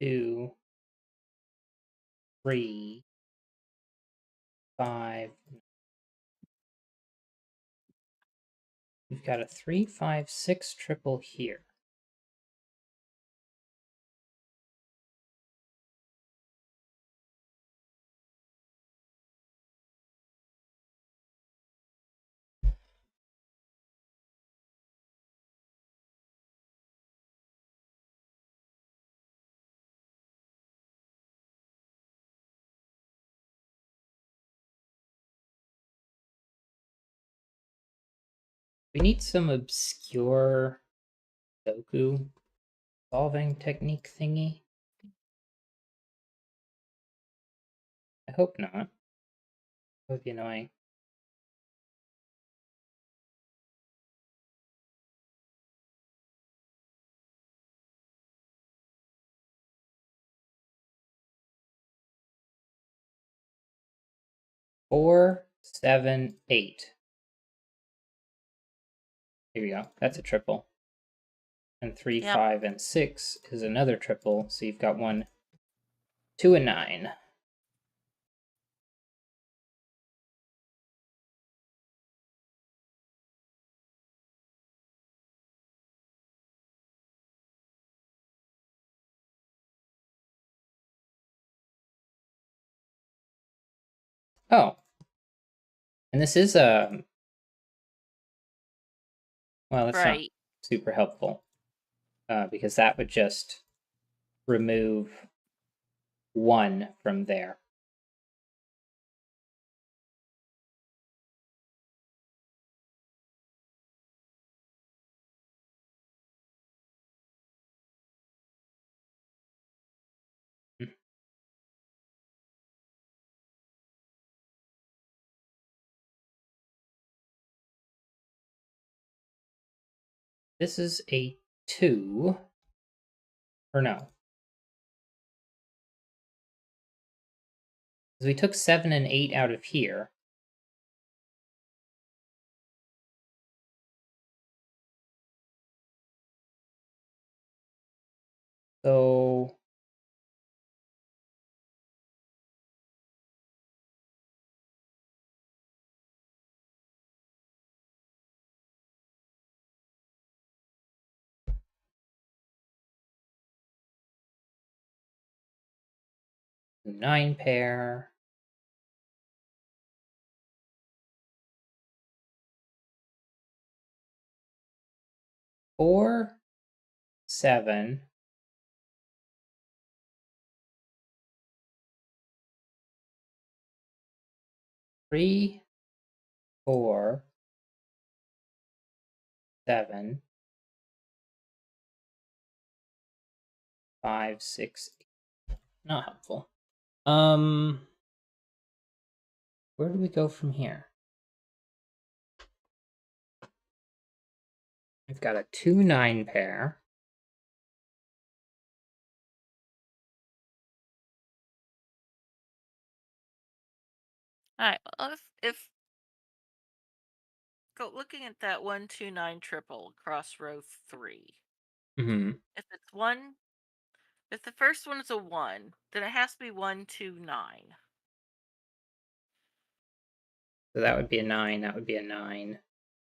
two, three, 5. We've got a 3, 5, 6 triple here. We need some obscure Sudoku solving technique thingy. I hope not. That would be annoying. Four, 7, 8. Here we go. That's a triple. And 3, Yep. 5, and 6 is another triple. So you've got 1, 2, and 9. Oh. And this is well, that's not Right. super helpful. Because that would just remove 1 from there. This is a 2. Or no. Because we took 7 and 8 out of here. So 9 pair. 4, 7. 3, 4, 7, 5, 6. 8. Not helpful. Where do we go from here? I've got a 2, 9 pair. All right. Well, if go looking at that 1, 2, 9 triple across row 3. Mm-hmm. If it's 1, if the first one is a 1, then it has to be 1, 2, 9. So that would be a 9. That would be a 9.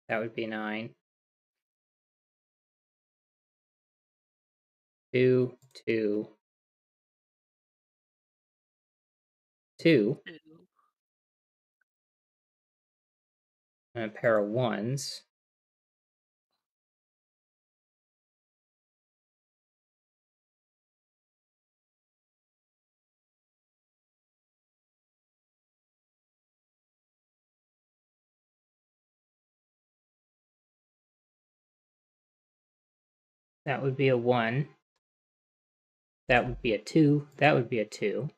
That would be 9. 2, 2, 2. 2. And a pair of 1s. That would be a 1. That would be a 2. That would be a 2.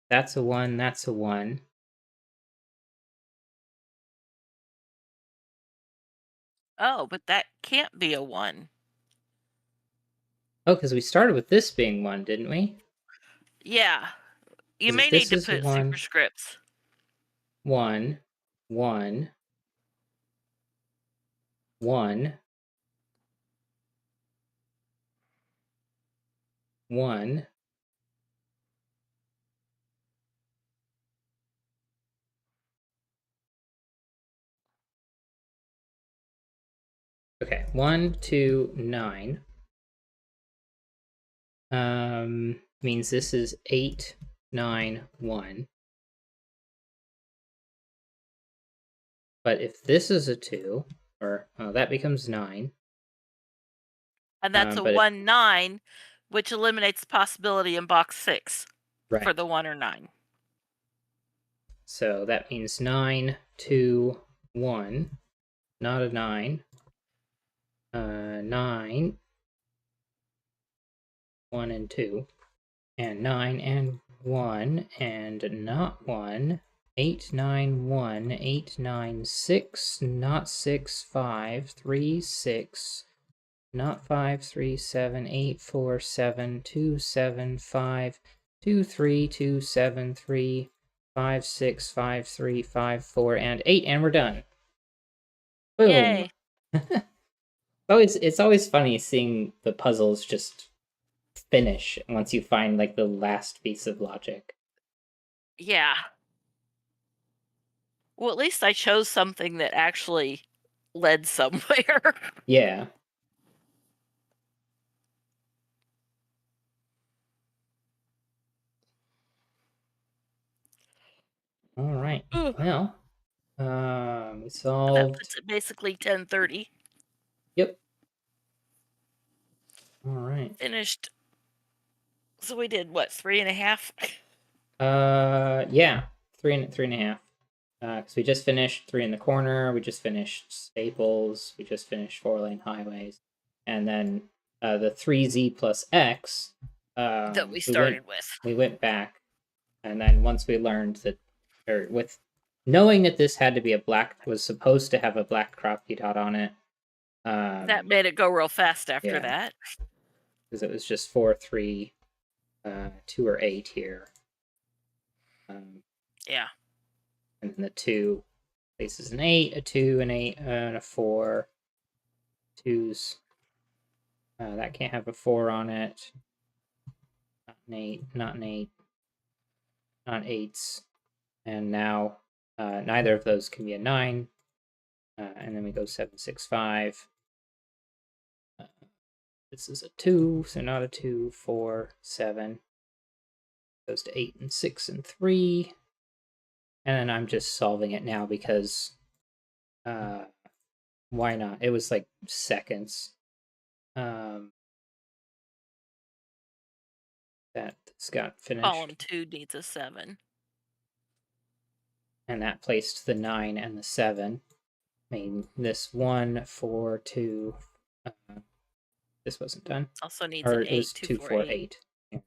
That's a 1. That's a 1. Oh, but that can't be a 1. Oh, because we started with this being 1, didn't we? Yeah. You 'Cause may if need this to is put 1, superscripts. 1, 1, 1, 1. Okay, 1, 2, 9. Means this is 8, 9, 1. But if this is a 2, or that becomes 9. And that's a But 1, 9, which eliminates the possibility in box 6 right. for the 1 or 9. So that means 9, 2, 1. Not a 9. 9, 1 and 2. And 9 and 1, and not 1. 8, 9, 1. 8, 9, 6. Not 6, 5. 3, 6. Not 5, 3, 7. 8, 4, 7. 2, 7, 5. 2, 3, 2, 7, 3. 5, 6, 5, 3, 5, 4, and 8, and we're done. Boom. Yay. It's always funny seeing the puzzles just finish once you find like the last piece of logic. Yeah. Well, at least I chose something that actually led somewhere. Yeah. All right. Ooh, Well, we that solved. puts it basically 10:30. Yep. All right. Finished. So we did what, 3.5? Yeah, three and a half. Because we just finished 3 in the corner. We just finished staples. We just finished 4-lane highways, and then the 3Z plus X. That we started with. We went back, and then once we learned that, or with knowing that this had to be was supposed to have a black crappie dot on it. That made it go real fast after Yeah. that. Because it was just 4, 3, 2 or 8 here. Yeah. And then the 2 places an 8, a 2, an 8, and a 4. 2s. That can't have a 4 on it. Not an 8, not an 8, not 8s. And now neither of those can be a 9. And then we go 7, 6, 5. This is a 2, so not a 2, 4, 7. Goes to 8 and 6 and 3. And then I'm just solving it now because why not? It was like seconds. That this got finished. Column 2 needs a 7. And that placed the 9 and the 7. I mean, this 1, 4, 2. This wasn't done. Also needs Or an it 8, was 2, 2, 4, 4, 8. 8.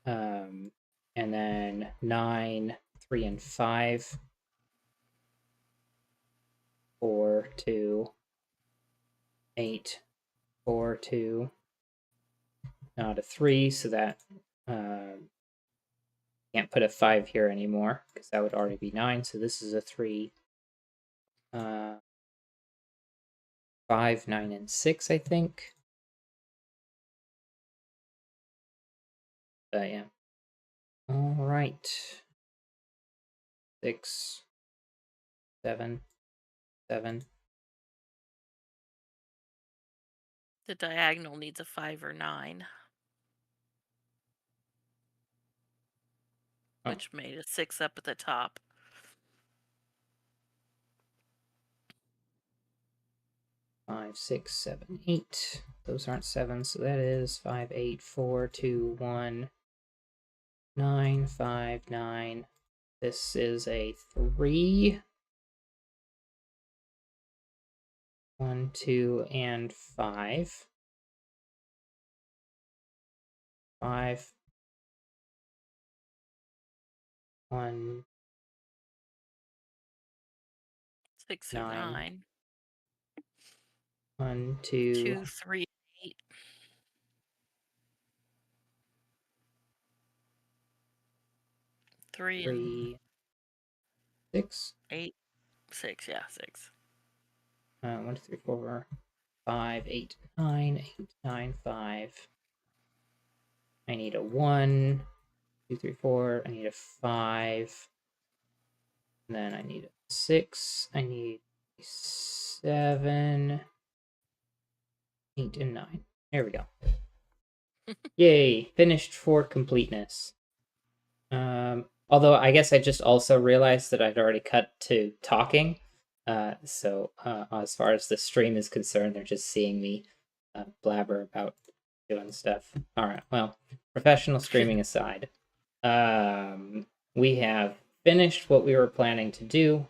And then 9, 3, and 5. 4, 2. 8, 4, 2. Not a 3, so that can't put a 5 here anymore because that would already be 9. So this is a 3. 5, 9, and 6, I think. But yeah. All right. 6, 7, 7. The diagonal needs a 5 or 9. Oh. Which made a 6 up at the top. 5, 6, 7, 8. Those aren't 7, so that is 5, 8, 4, 2, 1, 9, 5, 9. This is a 3. 1, 2, and 5. 5. 1, 6 or 9. 9. 1, 2, 2, 3, 8. 3 and 3, 6. 8. 6, yeah, 6. 1, 2, 3, 4, 5, 8, 9, 8, 9, 5. I need a 1, 2, 3, 4. I need a 5. And then I need a 6. I need 7, 8, and 9. There we go. Yay! Finished for completeness. Although I guess I just also realized that I'd already cut to talking. So as far as the stream is concerned, they're just seeing me blabber about doing stuff. All right. Well, professional streaming aside, we have finished what we were planning to do.